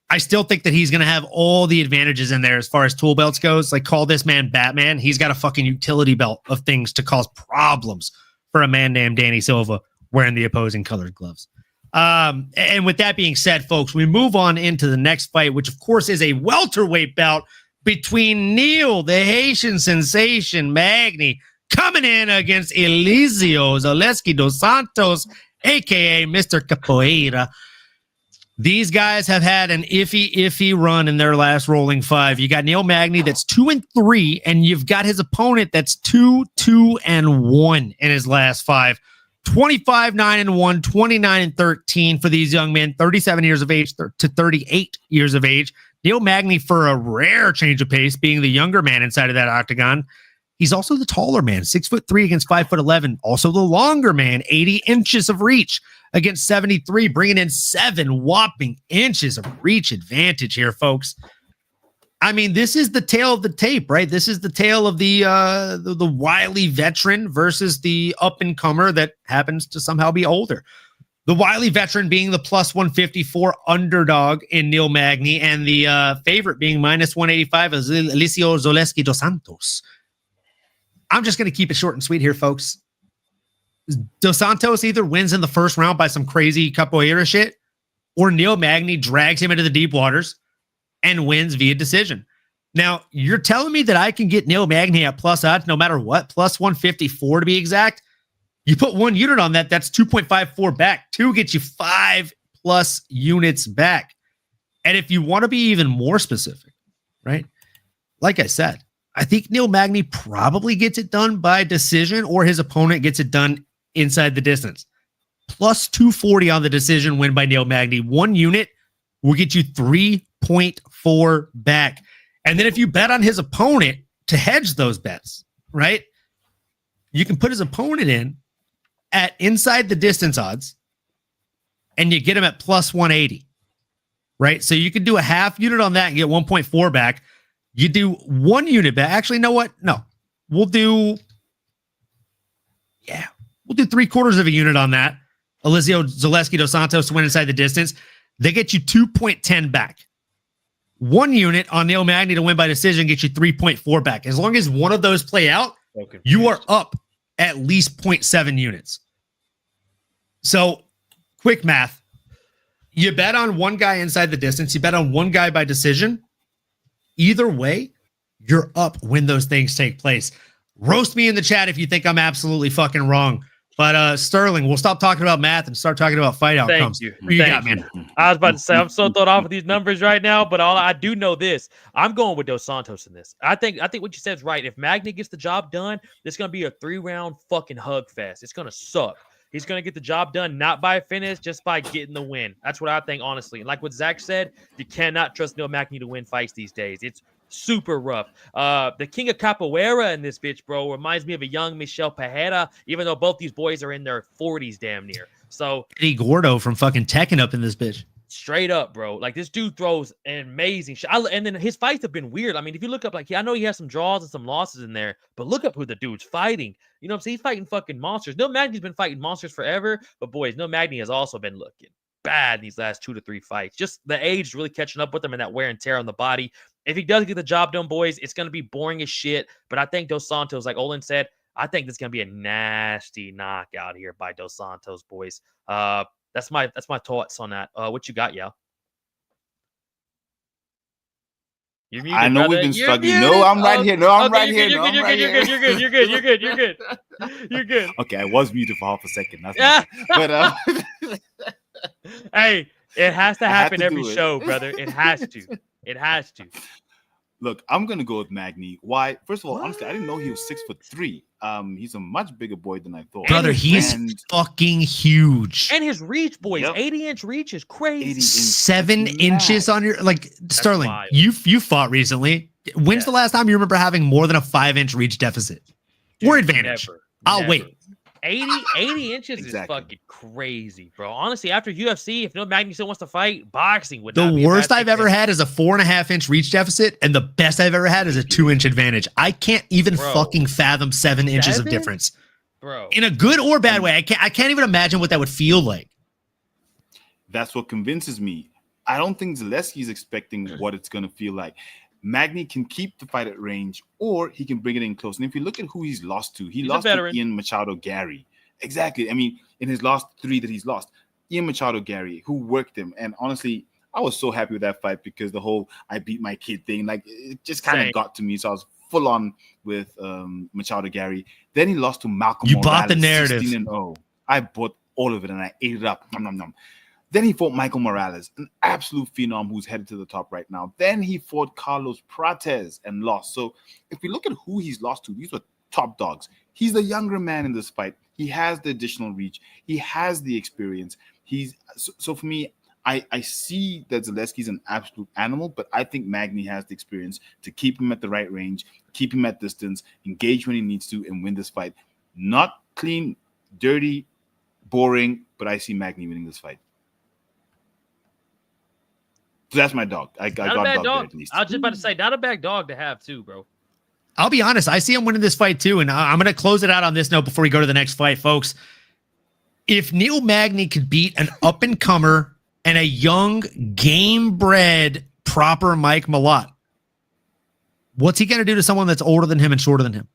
I still think that he's going to have all the advantages in there as far as tool belts goes. Like, call this man Batman. He's got a fucking utility belt of things to cause problems for a man named Danny Silva wearing the opposing colored gloves. And with that being said, folks, we move on into the next fight, which of course is a welterweight bout between Neil, the Haitian sensation Magny, coming in against Eliseo Zaleski dos Santos, aka Mr. Capoeira. These guys have had an iffy run in their last rolling 5. You got Neil Magny that's 2-3, and you've got his opponent that's 2-2-1 in his last 5. 25-9-1, 29-13 for these young men, 37 years of age to 38 years of age. Neil Magny, for a rare change of pace, being the younger man inside of that octagon. He's also the taller man, 6'3" against 5'11". Also the longer man, 80 inches of reach against 73, bringing in 7 whopping inches of reach advantage here, folks. I mean, this is the tale of the tape, right? This is the tale of the wily veteran versus the up-and-comer that happens to somehow be older. The wily veteran being the plus 154 underdog in Neil Magny, and the favorite being minus 185 is Eliseo Zaleski dos Santos. I'm just going to keep it short and sweet here, folks. Dos Santos either wins in the first round by some crazy capoeira shit, or Neil Magny drags him into the deep waters and wins via decision. Now, you're telling me that I can get Neil Magny at plus odds no matter what, plus 154 to be exact? You put 1 unit on that, that's 2.54 back. 2 gets you 5+ units back. And if you want to be even more specific, right? Like I said, I think Neil Magny probably gets it done by decision, or his opponent gets it done inside the distance. Plus 240 on the decision win by Neil Magny. 1 unit will get you 3.4 back. And then if you bet on his opponent to hedge those bets, right? You can put his opponent in at inside the distance odds, and you get him at plus 180, right? So you can do a half unit on that and get 1.4 back. You do 1 unit back. Actually, you know what? No, we'll do 3/4 of a unit on that. Eliseo Zaleski dos Santos to win inside the distance. They get you 2.10 back. 1 unit on Neil Magny to win by decision gets you 3.4 back. As long as one of those play out, you are up at least 0.7 units. So, quick math. You bet on one guy inside the distance. You bet on one guy by decision. Either way, you're up when those things take place. Roast me in the chat if you think I'm absolutely fucking wrong. But Sterling, we'll stop talking about math and start talking about fight outcomes. Thank you. Who you got, Thank you. man? I was about to say I'm so thrown off with these numbers right now, but all I do know this: I'm going with Dos Santos in this. I think what you said is right. If Magny gets the job done, it's gonna be a 3-round fucking hug fest. It's gonna suck. He's gonna get the job done not by a finish, just by getting the win. That's what I think, honestly. And like what Zach said, you cannot trust Neil Magny to win fights these days. It's super rough. The king of capoeira in this bitch, bro, reminds me of a young Michel Pereira, even though both these boys are in their 40s damn near. So Eddie Gordo from fucking Tekken up in this bitch. Straight up, bro. Like, this dude throws an amazing shot. And then his fights have been weird. I mean, if you look up, like, I know he has some draws and some losses in there, but look up who the dude's fighting. You know what I'm saying? He's fighting fucking monsters. Neil Magny's been fighting monsters forever, but boys, Neil Magny has also been looking bad these last 2 to 3 fights. Just the age really catching up with him and that wear and tear on the body. If he does get the job done, boys, it's going to be boring as shit. But I think Dos Santos, like Olin said, I think this is going to be a nasty knockout here by Dos Santos, boys. That's my thoughts on that. What you got, y'all? You're muted, I know brother. we've been You're struggling. muted. No, I'm right here. No, I'm Okay, right here. No, I'm right You're here. good. You're good. You're good. Okay, I was muted for half a second. That's not, but Hey, it has to I had happen to every do it. show, brother. It has to. It has to. look, I'm gonna go with Magny. Why? First of all, honestly, I didn't know he was 6'3". He's a much bigger boy than I thought. Brother, he's fucking huge. And his reach, boys, Yep. 80-inch reach is crazy. 80 inch. 7 That's inches mad. on your Sterling. wild. You fought recently. When's the last time you remember having more than a 5-inch reach deficit or advantage? I'll wait. 80 inches Exactly. is fucking crazy, bro. Honestly, after UFC, if no Magny still wants to fight, boxing would The not be a worst bad I've thing ever for him. had is a 4.5-inch reach deficit, and the best I've ever had is a 2-inch advantage. I can't even Bro. fucking fathom 7 inches of 7? difference. Bro. In a good or bad way. I can't even imagine what that would feel like. That's what convinces me. I don't think Zaleski's expecting what it's going to feel like. Magny can keep the fight at range, or he can bring it in close. And if you look at who he's lost to, he lost to Ian Machado Gary. Exactly. I mean, in his last 3 that he's lost, Ian Machado Gary, who worked him. And honestly, I was so happy with that fight because the whole I beat my kid thing, like, it just kind of got to me. So I was full on with Machado Gary. Then he lost to Malcolm You Morales, bought the narrative. 16-0. I bought all of it and I ate it up. Nom, nom, nom. Then he fought Michael Morales, an absolute phenom who's headed to the top right now. Then he fought Carlos Prates and lost. So if we look at who he's lost to, these were top dogs. He's the younger man in this fight. He has the additional reach. He has the experience. So for me, I see that Zaleski's an absolute animal, but I think Magny has the experience to keep him at the right range, keep him at distance, engage when he needs to, and win this fight. Not clean, dirty, boring, but I see Magny winning this fight. So that's my dog. I got a bad dog. At least. I was just about to say, not a bad dog to have too, bro. I'll be honest. I see him winning this fight too. And I'm going to close it out on this note before we go to the next fight, folks. If Neil Magny could beat an up-and-comer and a young, game-bred, proper Mike Malott, what's he going to do to someone that's older than him and shorter than him?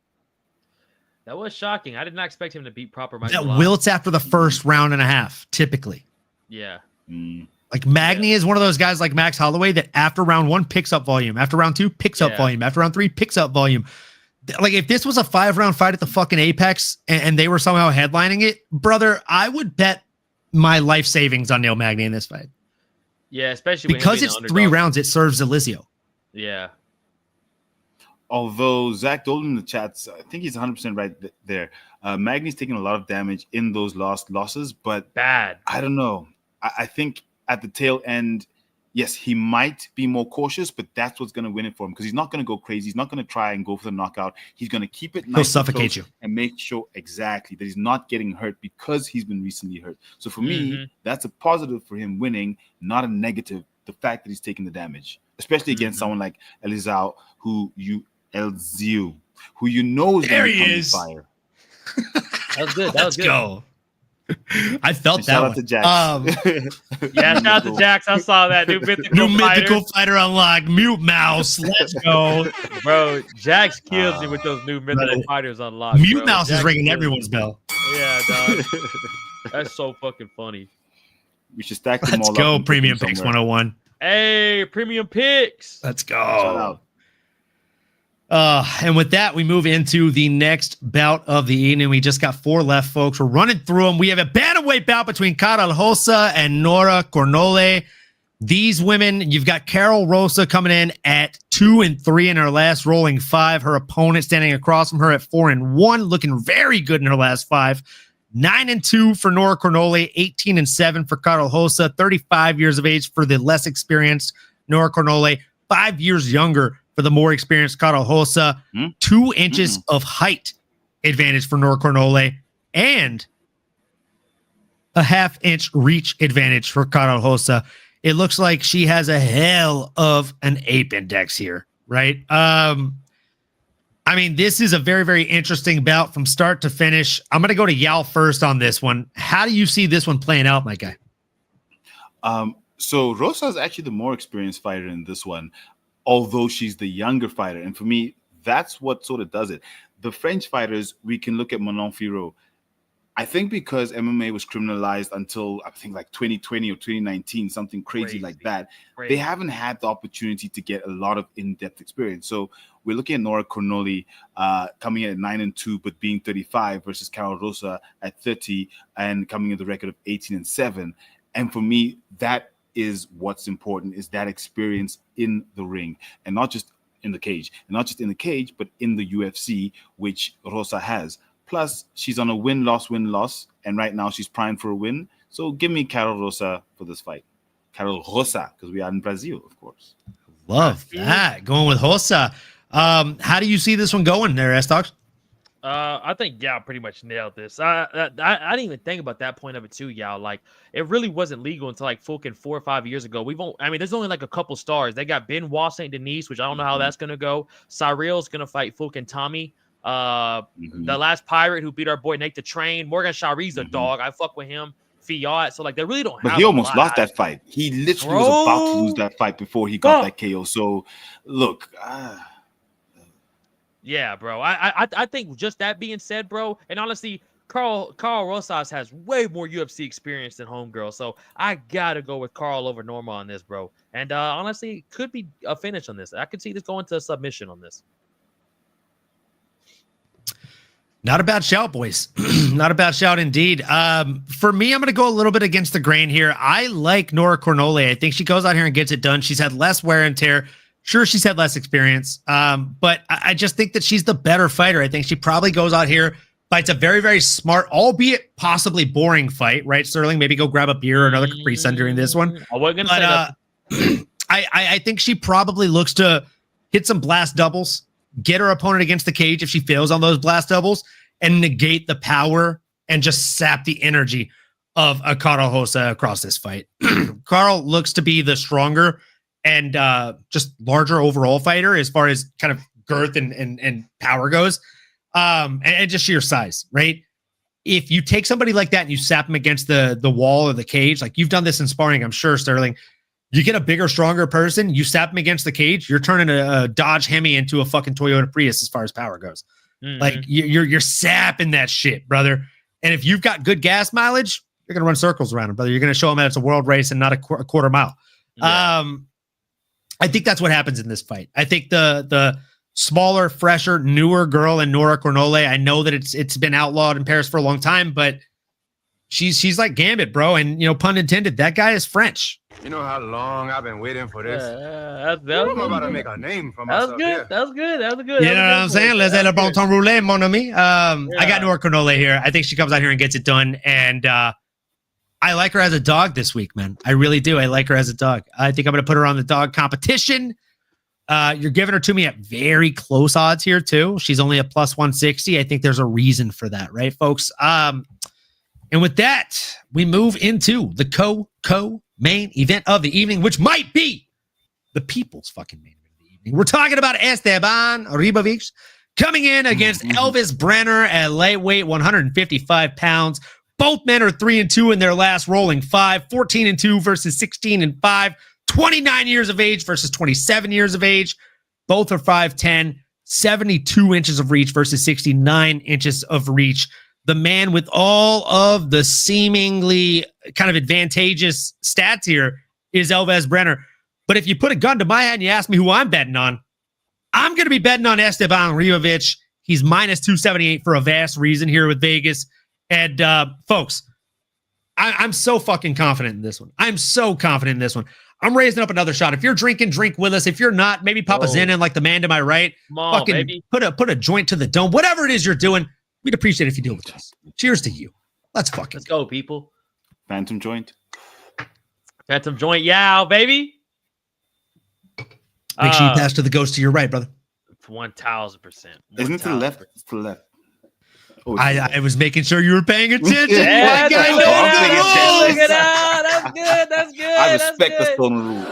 That was shocking. I did not expect him to beat proper Mike That Malott. wilts after the first round and a half, typically. Yeah. Like Magny is one of those guys like Max Holloway that after round 1 picks up volume, after round 2 picks up volume, after round 3 picks up volume. Like if this was a 5-round fight at the fucking Apex and they were somehow headlining it, brother, I would bet my life savings on Neil Magny in this fight. Yeah, especially because it's 3 rounds. It serves Zalizio. Yeah. Although Zach told in the chats, I think he's 100% right there. Magny's taking a lot of damage in those losses, but bad. I don't know. I think at the tail end, yes, he might be more cautious, but that's what's going to win it for him because he's not going to go crazy. He's not going to try and go for the knockout. He's going to keep it nice. He'll suffocate you and make sure exactly that he's not getting hurt because he's been recently hurt. So for me, that's a positive for him winning, not a negative. The fact that he's taking the damage, especially against someone like Elizao, who you know is there going he to come is. fire. That was good. Let's go. I felt that Shout one. out to Jax. Yeah, shout out to Jax. I saw that new mythical fighter unlocked. Mute Mouse. Let's go, bro. Jax kills you with those new mythical fighters unlocked. Mute bro. Mouse Jax is ringing kills everyone's you. bell. Yeah, dog. That's so fucking funny. We should stack them Let's all go, up. Premium Picks 101. Hey, Premium Picks. Let's Shout go. out. And with that, we move into the next bout of the evening. We just got 4 left, folks. We're running through them. We have a bantamweight bout between Carol Rosa and Nora Cornole. These women, you've got Carol Rosa coming in at 2-3 in her last rolling 5. Her opponent standing across from her at 4-1, looking very good in her last 5. 9-2 for Nora Cornole, 18-7 for Carol Rosa, 35 years of age for the less experienced Nora Cornole, 5 years younger for the more experienced Carol Rosa, 2 inches of height advantage for Nora Cornole, and a half-inch reach advantage for Carol Rosa. It looks like she has a hell of an ape index here, right? I mean, this is a very, very interesting bout from start to finish. I'm going to go to Yao first on this one. How do you see this one playing out, my guy? So Rosa is actually the more experienced fighter in this one, although she's the younger fighter. And for me, that's what sort of does it. The French fighters, we can look at Manon Fiorot. I think because MMA was criminalized until I think like 2020 or 2019, something crazy like that, they haven't had the opportunity to get a lot of in-depth experience. So we're looking at Nora Cornole coming in at 9-2, but being 35 versus Carol Rosa at 30 and coming in the record of 18-7. And for me, that is what's important, is that experience in the ring and not just in the cage, but in the UFC, which Rosa has. Plus, she's on a win-loss, and right now she's primed for a win. So give me Carol Rosa for this fight. Carol Rosa, because we are in Brazil, of course. Love that. Going with Rosa. How do you see this one going there, S-Dogs? I think Yao pretty much nailed this. I didn't even think about that point of it too, Yao. Like, it really wasn't legal until like fucking 4 or 5 years ago. There's only like a couple stars. They got Benoit St. Denis, which I don't know how that's gonna go. Cyril's gonna fight fucking Tommy. The last pirate who beat our boy Nate the Train. Morgan Shari's a dog. I fuck with him. Fiat. So like they really don't have. But he almost lost that fight. He literally was about to lose that fight before he got that KO. So look. Yeah, bro. I think just that being said, bro, and honestly, Carl Rosas has way more UFC experience than Homegirl. So I gotta go with Carl over Norma on this, bro. And honestly, it could be a finish on this. I could see this going to a submission on this. Not a bad shout, boys. Not a bad shout indeed. For me, I'm going to go a little bit against the grain here. I like Nora Cornole. I think she goes out here and gets it done. She's had less wear and tear. Sure, she's had less experience, but I just think that she's the better fighter. I think she probably goes out here, fights a very, very smart, albeit possibly boring fight, right, Sterling? Maybe go grab a beer or another Capri Sun during this one. I wasn't going to say that. I think she probably looks to hit some blast doubles, get her opponent against the cage if she fails on those blast doubles, and negate the power and just sap the energy of a Carol Rosa across this fight. Carl looks to be the stronger and just larger overall fighter as far as kind of girth and power goes, and just sheer size, right? If you take somebody like that and you sap them against the wall or the cage, like you've done this in sparring, I'm sure, Sterling, you get a bigger, stronger person, you sap them against the cage, you're turning a Dodge Hemi into a fucking Toyota Prius as far as power goes. Like you're sapping that shit, brother. And if you've got good gas mileage, you're gonna run circles around him, brother. You're gonna show him that it's a world race and not a quarter mile. Yeah. I think that's what happens in this fight. I think the smaller, fresher, newer girl in Nora Cornole. I know that it's been outlawed in Paris for a long time, but she's like Gambit, bro. And pun intended, that guy is French. You know how long I've been waiting for this. I'm about to make a name for myself. That was good. You know what I'm saying? Let's le bon temps roulé, mon ami. I got Nora Cornole here. I think she comes out here and gets it done. And I like her as a dog this week, man. I really do. I like her as a dog. I think I'm going to put her on the dog competition. You're giving her to me at very close odds here, too. She's only a plus 160. I think there's a reason for that, right, folks? And with that, we move into the co-main event of the evening, which might be the people's fucking main event of the evening. We're talking about Esteban Ribovics coming in against Elvis Brenner at lightweight, 155 pounds. Both men are 3-2 in their last rolling 5, 14-2 versus 16-5, 29 years of age versus 27 years of age. Both are 5'10", 72 inches of reach versus 69 inches of reach. The man with all of the seemingly kind of advantageous stats here is Elvis Brenner. But if you put a gun to my head and you ask me who I'm betting on, I'm going to be betting on Esteban Ribovic. He's minus 278 for a vast reason here with Vegas. And folks, I'm so fucking confident in this one. I'm so confident in this one. I'm raising up another shot. If you're drinking, drink with us. If you're not, maybe pop a Zen in like the man to my right. Fucking baby. Put a joint to the dome. Whatever it is you're doing, we'd appreciate it if you do it with us. Cheers to you. Let's go, people. Phantom joint. Phantom joint, yeah, baby. Make sure you pass to the ghost to your right, brother. 1,000%. Isn't it to the left? It's to the left. Oh, I was making sure you were paying attention. Yeah, that's good. That's good. I respect the stone rule.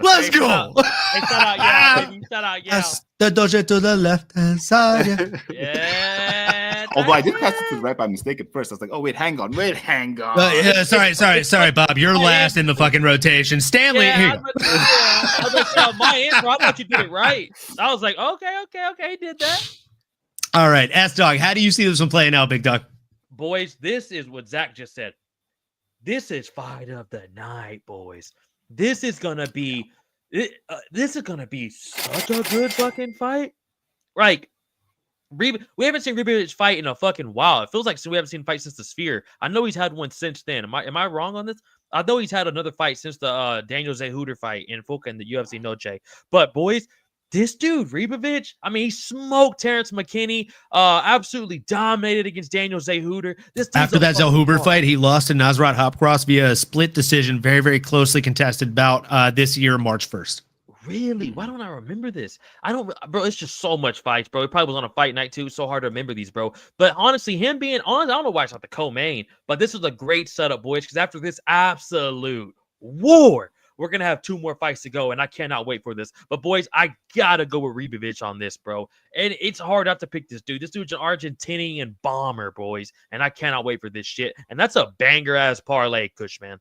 Let's go. Hey, shout out, yeah, baby. Shout out, yeah. The dojo to the left hand side. Yeah. Although I did pass it to the right by mistake at first. I was like, oh, wait, hang on. Yeah, sorry, Bob. You're last in the fucking rotation. Stanley, here. I was like, my intro. I thought you did it right. I was like, okay, he did that. All right, S-Dog, how do you see this one playing out, Big Dog? Boys, this is what Zach just said. This is fight of the night, boys. This is gonna be such a good fucking fight. Like, we haven't seen Ribovic fight in a fucking while. It feels like we haven't seen a fight since the Sphere. I know he's had one since then. Am I wrong on this? I know he's had another fight since the Daniel Zehuder fight in Fuka in the UFC Noche. But boys, this dude, Ribovic, I mean, he smoked Terrence McKinney, absolutely dominated against Daniel Zehuder. After that Zehuder fight, he lost to Nasrat Hopcross via a split decision, very, very closely contested bout this year, March 1st. Really? Why don't I remember this? Bro, it's just so much fights, bro. He probably was on a fight night too. So hard to remember these, bro. But honestly, him being honest, I don't know why it's not the co-main, but this was a great setup, boys, because after this absolute war, we're going to have 2 more fights to go, and I cannot wait for this. But, boys, I got to go with Ribovic on this, bro. And it's hard not to pick this dude. This dude's an Argentinian bomber, boys, and I cannot wait for this shit. And that's a banger-ass parlay, Kush, man.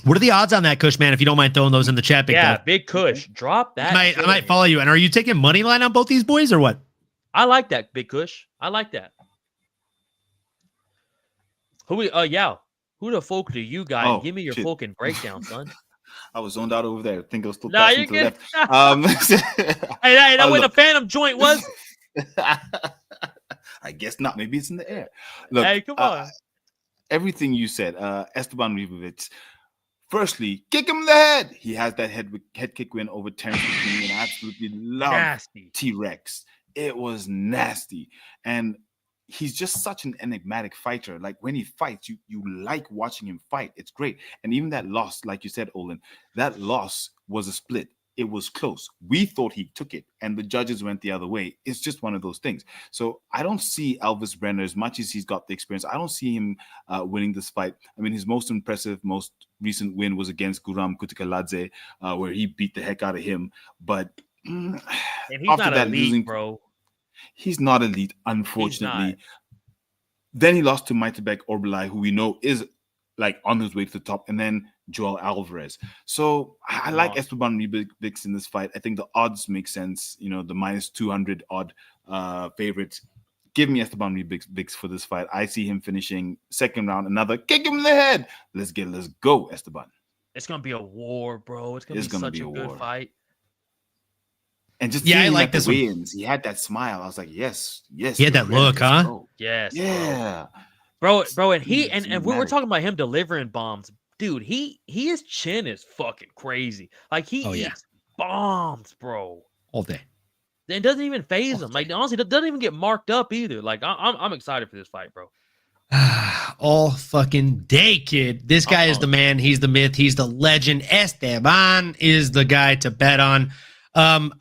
What are the odds on that, Kush, man, if you don't mind throwing those in the chat, Big Dog? Big Kush. Drop that. I might follow you. And are you taking money line on both these boys or what? I like that, Big Kush. I like that. Who the fuck do you got? Give me your fucking breakdown, son. I was zoned out over there. I think I was still passing to the left. Hey, that where the Phantom joint was? I guess not. Maybe it's in the air. Look, hey, come on. Everything you said, Esteban Ribovic. Firstly, kick him in the head. He has that head kick win over Terrence McKinney, and I absolutely love T-Rex. It was nasty. And he's just such an enigmatic fighter. Like, when he fights, you like watching him fight. It's great. And even that loss, like you said, Olin, that loss was a split. It was close. We thought he took it, and the judges went the other way. It's just one of those things. So I don't see Elvis Brenner, as much as he's got the experience, I don't see him winning this fight. I mean, his most impressive, most recent win was against Guram Kutikaladze, where he beat the heck out of him. But and he's after not that, elite, bro. He's not elite, unfortunately. Then he lost to Maitabek Orbelai, who we know is like on his way to the top, and then Joel Alvarez. So I like Esteban Ribovic in this fight. I think the odds make sense. You know, the minus 200 odd favorites. Give me Esteban Ribovic for this fight. I see him finishing second round. Another kick him in the head. Let's go, Esteban. It's gonna be a war, bro. It's gonna be such a good fight. And just I like this wins. He had that smile. I was like, yes. He had that look, huh? Go. Yes. Yeah. Bro, and we're talking about him delivering bombs. Dude, his chin is fucking crazy. Like, he eats bombs, bro. All day. It doesn't even phase him. Like, honestly, it doesn't even get marked up either. Like, I'm excited for this fight, bro. All fucking day, kid. This guy is the man. He's the myth. He's the legend. Esteban is the guy to bet on. I'm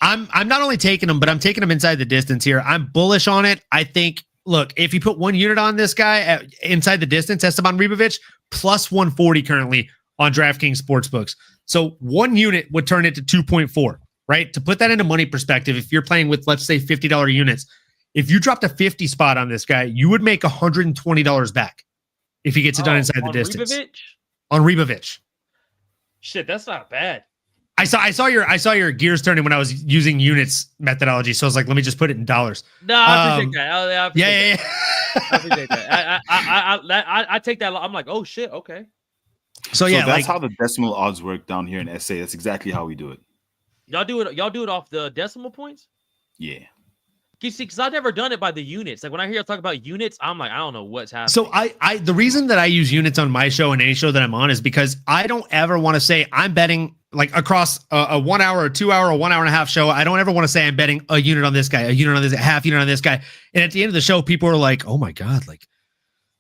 not only taking him, but I'm taking him inside the distance here. I'm bullish on it. I think, look, if you put 1 unit on this guy inside the distance, Esteban Ribovic, plus 140 currently on DraftKings Sportsbooks. So 1 unit would turn it to 2.4, right? To put that into money perspective, if you're playing with, let's say, $50 units, if you dropped a 50 spot on this guy, you would make $120 back if he gets it done inside the distance. On Ribovic. Shit, that's not bad. I saw your gears turning when I was using units methodology, so I was like, let me just put it in dollars. No, I appreciate that. I appreciate that. I appreciate that. I take that. I'm like, oh shit, okay. So yeah, that's how the decimal odds work down here in SA. That's exactly how we do it. Y'all do it off the decimal points? Yeah. You see, because I've never done it by the units. Like when I hear y'all talk about units, I'm like, I don't know what's happening. So I the reason that I use units on my show and any show that I'm on is because I don't ever want to say I'm betting like across a 1 hour or 2 hour or 1 hour and a half show. I don't ever want to say I'm betting a unit on this guy, a unit on this, a half unit on this guy. And at the end of the show, people are like, oh my God, like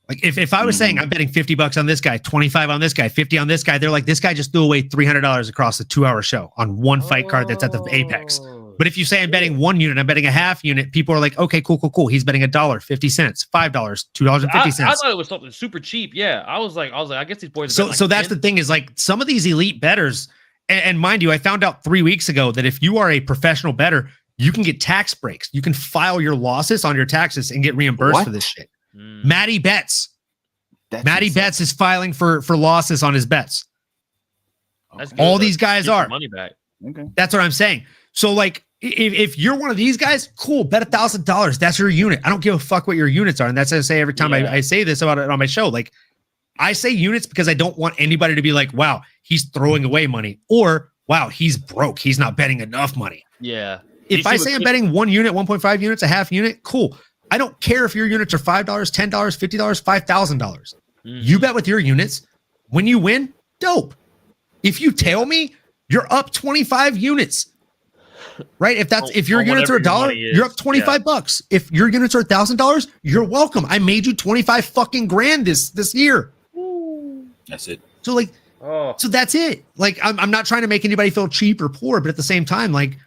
if I was saying I'm betting $50 on this guy, 25 on this guy, 50 on this guy, they're like, this guy just threw away $300 across a 2 hour show on one fight card that's at the Apex. But if you say I'm betting 1 unit, I'm betting a half unit, people are like, okay, cool. He's betting $1, 50 cents, $5, $2.50. I thought it was something super cheap. Yeah. I was like, I guess these boys. So that's the thing is like some of these elite bettors, and mind you, I found out 3 weeks ago that if you are a professional bettor, you can get tax breaks. You can file your losses on your taxes and get reimbursed for this shit. Matty Betts. Matty Betts is filing for losses on his bets. That's good, all these guys are. Money back. Okay. That's what I'm saying. So like if you're one of these guys, cool, bet $1,000. That's your unit. I don't give a fuck what your units are. And that's what I say every time I say this about it on my show. Like I say units because I don't want anybody to be like, wow, he's throwing away money, or wow, he's broke. He's not betting enough money. Yeah. If I say I'm betting 1 unit, 1.5 units, a half unit, cool. I don't care if your units are $5, $10, $50, $5,000. You bet with your units. When you win, dope. If you tail me, you're up 25 units. Right? If your units are $1, you're up 25 bucks. If your units are $1,000, you're welcome. I made you 25 fucking grand this year. That's it. So like, so that's it. Like, I'm not trying to make anybody feel cheap or poor, but at the same time, like,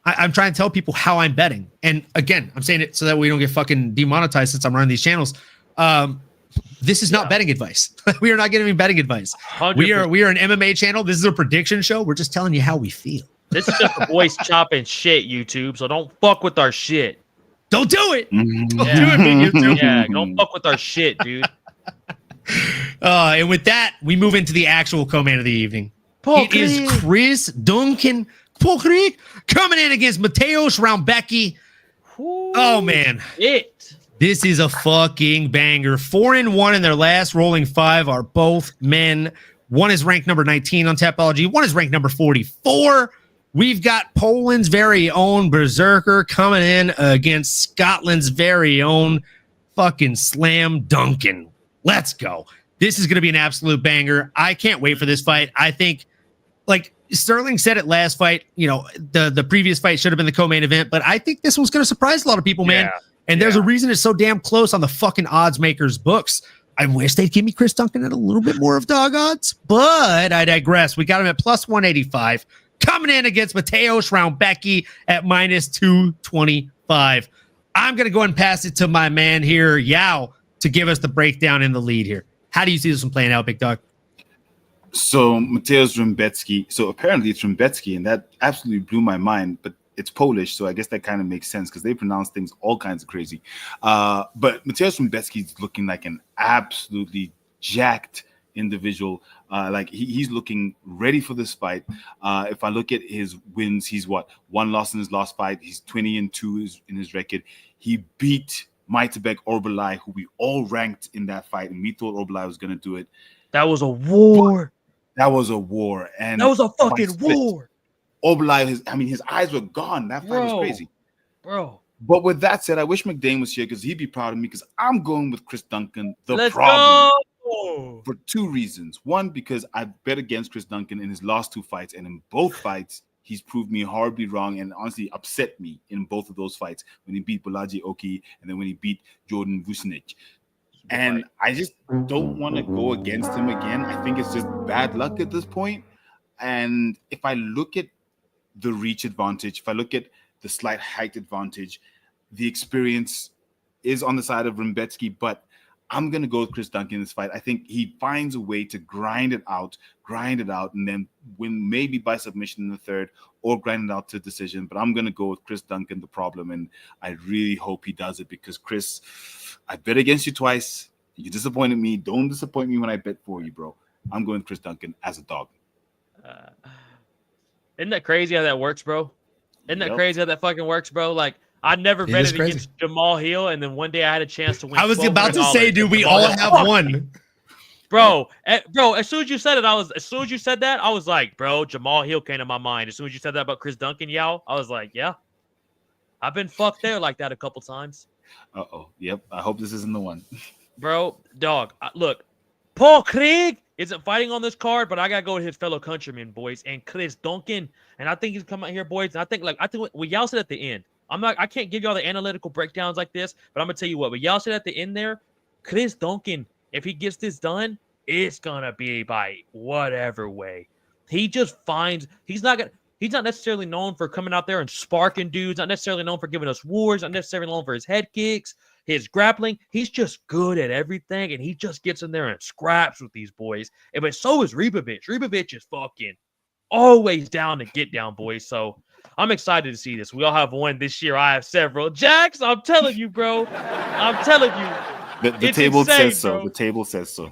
I'm trying to tell people how I'm betting. And again, I'm saying it so that we don't get fucking demonetized since I'm running these channels. This is not betting advice. We are not giving betting advice. 100%. We are an MMA channel. This is a prediction show. We're just telling you how we feel. This is just the boys chopping shit, YouTube. So don't fuck with our shit. Don't do it. Don't do it, YouTube. Yeah, don't fuck with our shit, dude. And with that, we move into the actual co-main of the evening. It is Chris Duncan Paul Creek coming in against Mateusz Raumbecki. Oh man, this is a fucking banger. 4-1 in their last rolling 5 are both men. One is ranked number 19 on Tapology. One is ranked number 44. We've got Poland's very own Berserker coming in against Scotland's very own fucking Slam Duncan. Let's go. This is going to be an absolute banger. I can't wait for this fight. I think, like Sterling said it last fight, you know, the previous fight should have been the co-main event, but I think this one's going to surprise a lot of people, man. And there's a reason it's so damn close on the fucking odds makers books. I wish they'd give me Chris Duncan at a little bit more of dog odds, but I digress. We got him at plus 185 coming in against Mateusz Raumbecki at minus 225. I'm going to go ahead and pass it to my man here, Yao, to give us the breakdown in the lead here. How do you see this one playing out, Big Dog? So Mateusz Raumbecki. So apparently it's Raumbecki, and that absolutely blew my mind. But it's Polish, so I guess that kind of makes sense because they pronounce things all kinds of crazy. But Mateusz Raumbecki is looking like an absolutely jacked individual. Like he's looking ready for this fight. If I look at his wins, he's what? 1 loss in his last fight. He's 20-2 in his record. He beat Maitabek Orbalai, who we all ranked in that fight, and we thought Orbalai was going to do it. That was a war. That was a war. And that was a fucking war. Orbalai, his eyes were gone. That fight was crazy. Bro. But with that said, I wish McDane was here because he'd be proud of me because I'm going with Chris Duncan. Let's problem go. For 2 reasons. One, because I bet against Chris Duncan in his last 2 fights, and in both fights, he's proved me horribly wrong and honestly upset me in both of those fights when he beat Bolaji Oki and then when he beat Jordan Vucinic. And I just don't want to go against him again. I think it's just bad luck at this point. And if I look at the reach advantage, if I look at the slight height advantage, the experience is on the side of Raumbecki, but I'm going to go with Chris Duncan in this fight. I think he finds a way to grind it out, and then win maybe by submission in the 3rd or grind it out to decision. But I'm going to go with Chris Duncan, the problem, and I really hope he does it because, Chris, I bet against you twice. You disappointed me. Don't disappoint me when I bet for you, bro. I'm going with Chris Duncan as a dog. Isn't that crazy how that works, bro? Isn't that crazy how that fucking works, bro? Like, I never betted against Jamal Hill, and then one day I had a chance to win. I was about to say, dude, we all have one. Bro, as soon as you said it, I was like, bro, Jamal Hill came to my mind. As soon as you said that about Chris Duncan, I was like, yeah. I've been fucked there like that a couple times. Uh-oh. Yep. I hope this isn't the one. Bro, dog, look, Paul Craig isn't fighting on this card, but I gotta go with his fellow countrymen, boys, and Chris Duncan. And I think he's coming out here, boys. And I think what y'all said at the end. I can't give y'all the analytical breakdowns like this, but I'm gonna tell you what y'all said at the end there. Chris Duncan, if he gets this done, it's gonna be by whatever way. He just finds he's not necessarily known for coming out there and sparking dudes, not necessarily known for giving us wars, not necessarily known for his head kicks, his grappling. He's just good at everything, and he just gets in there and scraps with these boys. But so is Ribovic. Ribovic is fucking always down to get down, boys. So I'm excited to see this. We all have one this year. I have several. Jax, I'm telling you, bro. I'm telling you. The table says so. The table says so.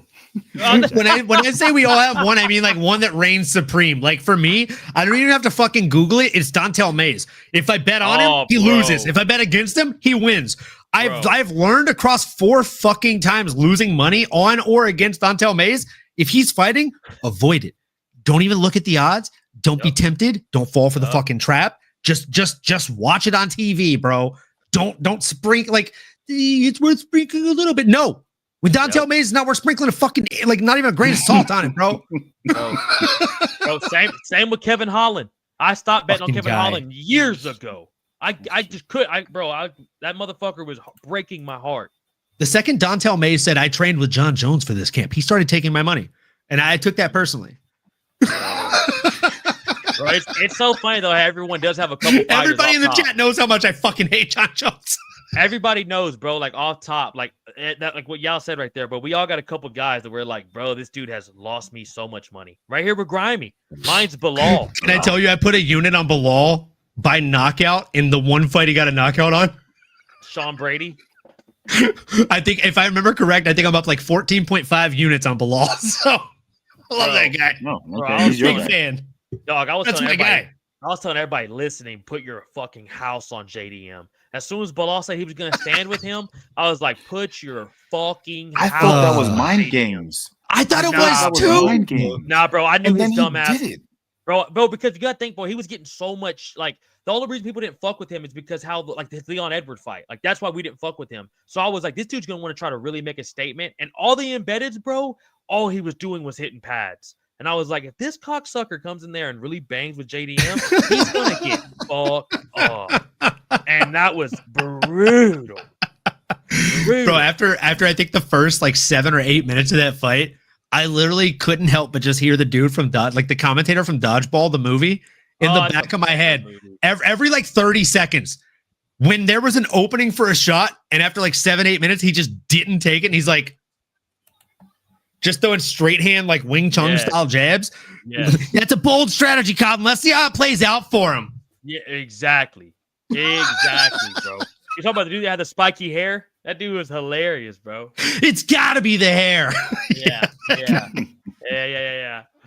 when I say we all have one, I mean like one that reigns supreme. Like for me, I don't even have to fucking Google it. It's Dontel Mays. If I bet on him, he loses. If I bet against him, he wins. I've learned across 4 fucking times losing money on or against Dontel Mays. If he's fighting, avoid it. Don't even look at the odds. Don't be tempted. Don't fall for the fucking trap. Just watch it on TV, bro. Don't sprinkle like it's worth sprinkling a little bit. No. When Dontel Mays is not worth sprinkling a fucking like not even a grain of salt on it, bro. Bro, same with Kevin Holland. I stopped betting on Kevin Holland years ago. I just could that motherfucker was breaking my heart. The second Dontel Mays said I trained with John Jones for this camp, he started taking my money. And I took that personally. Bro, it's so funny though how everyone does have a couple fighters. Everybody in the chat knows how much I fucking hate John Jones. Everybody knows, bro, like off top, like what y'all said right there, but we all got a couple guys that we're like, bro, this dude has lost me so much money. Right here with Grimy. Mine's Bilal. Can I tell you, I put a unit on Bilal by knockout in the one fight he got a knockout on? Sean Brady. I think, if I remember correct, I think I'm up like 14.5 units on Bilal. So I love that guy. No, Bro, okay. He's your Big guy. fan. Dog, That's my guy. I was telling everybody listening, put your fucking house on JDM. As soon as Bilal said he was going to stand with him, I was like, put your fucking I house thought that was on mind JDM. games. I thought it Nah, was That was too. mind game. Nah, bro, I knew And then his he dumbass. did it. Bro, because you gotta think, boy, he was getting so much. Like the only reason people didn't fuck with him is because how like the Leon Edwards fight. Like that's why we didn't fuck with him. So I was like, this dude's gonna want to try to really make a statement. And all the embeddeds, bro, all he was doing was hitting pads. And I was like, if this cocksucker comes in there and really bangs with JDM, he's gonna get fucked up. And that was brutal. Bro, after I think the first like 7 or 8 minutes of that fight, I literally couldn't help but just hear the dude from like the commentator from Dodgeball, the movie, in the back of my head. Every like 30 seconds, when there was an opening for a shot, and after like 7, 8 minutes, he just didn't take it. And he's like, just throwing straight hand, like Wing Chun style jabs. Yeah. That's a bold strategy, Cotton. Let's see how it plays out for him. Yeah, exactly. Exactly, bro. You talking about the dude that had the spiky hair? That dude was hilarious, bro. It's got to be the hair. Yeah.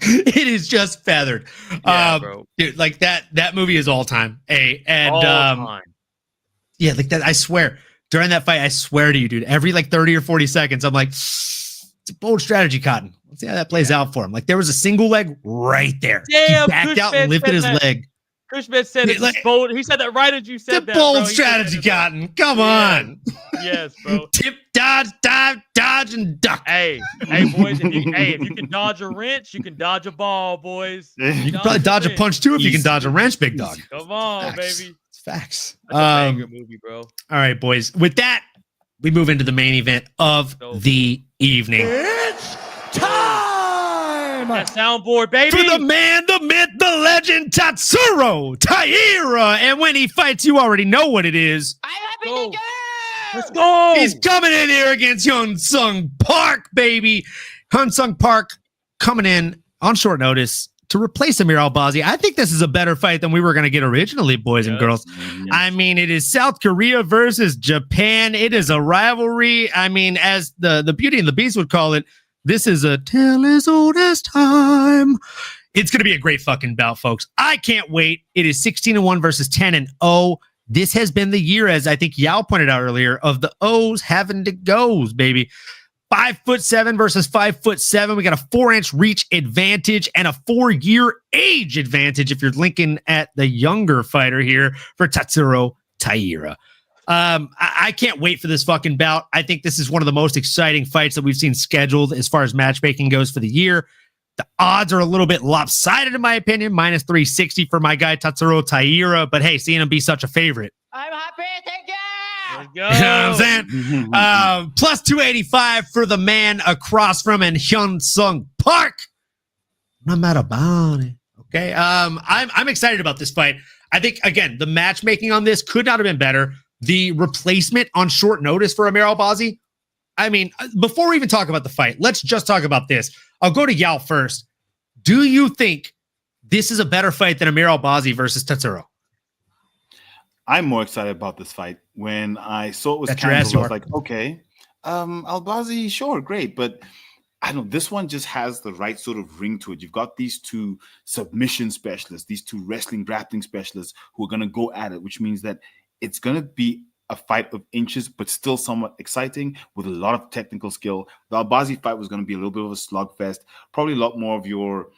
It is just feathered. Yeah, bro. Dude, like that movie is all time. All time. Yeah, like that. I swear, during that fight, I swear to you, dude, every like 30 or 40 seconds, I'm like, it's a bold strategy, Cotton. Let's see how that plays out for him. Like there was a single leg right there. Damn, he backed out and lifted his leg. Cushman said it's like, bold. He said that right as you said it's a that. bold bro. strategy, Cotton. Come on. Yes, bro. Tip, dodge, dive, dodge, and duck. Hey, boys, if you can dodge a wrench, you can dodge a ball, boys. You can probably dodge a punch too if you can dodge a wrench, big dog. Come on, Facts. baby. It's facts. That's a banger movie, bro. All right, boys. With that, we move into the main event of the evening. It's time! That soundboard, baby. For the man, the myth, the legend, Tatsuro Taira. And when he fights, you already know what it is. Let's go. He's coming in here against Hyun Sung Park, baby. Hyun Sung Park coming in on short notice to replace Amir Albazi. I think this is a better fight than we were going to get originally, boys and girls. Yes. I mean, it is South Korea versus Japan. It is a rivalry. I mean, as the Beauty and the Beast would call it, this is a tale as old as time. It's going to be a great fucking bout, folks. I can't wait. It is 16-1 versus 10-0. This has been the year, as I think Yao pointed out earlier, of the O's having to goes, baby. 5'7" versus 5'7". We got a 4-inch reach advantage and a 4-year age advantage if you're linking at the younger fighter here for Tatsuro Taira. I can't wait for this fucking bout. I think this is one of the most exciting fights that we've seen scheduled as far as matchmaking goes for the year. The odds are a little bit lopsided in my opinion, minus 360 for my guy Tatsuro Taira, but hey, seeing him be such a favorite. I'm happy, thank you! Let's go. You know what I'm saying? Plus 285 for the man across from in Hyun Sung Park. No matter about it. Okay. I'm excited about this fight. I think again, the matchmaking on this could not have been better. The replacement on short notice for Amir Albazi. I mean, before we even talk about the fight, let's just talk about this. I'll go to Yao first. Do you think this is a better fight than Amir Albazi versus Tatsuro? I'm more excited about this fight. When I saw it was That's your ass, canceled, I was like, okay, Albazi, sure, great. But I don't know, this one just has the right sort of ring to it. You've got these two submission specialists, these two wrestling grappling specialists who are going to go at it, which means that it's going to be a fight of inches, but still somewhat exciting with a lot of technical skill. The Albazi fight was going to be a little bit of a slugfest, probably a lot more of your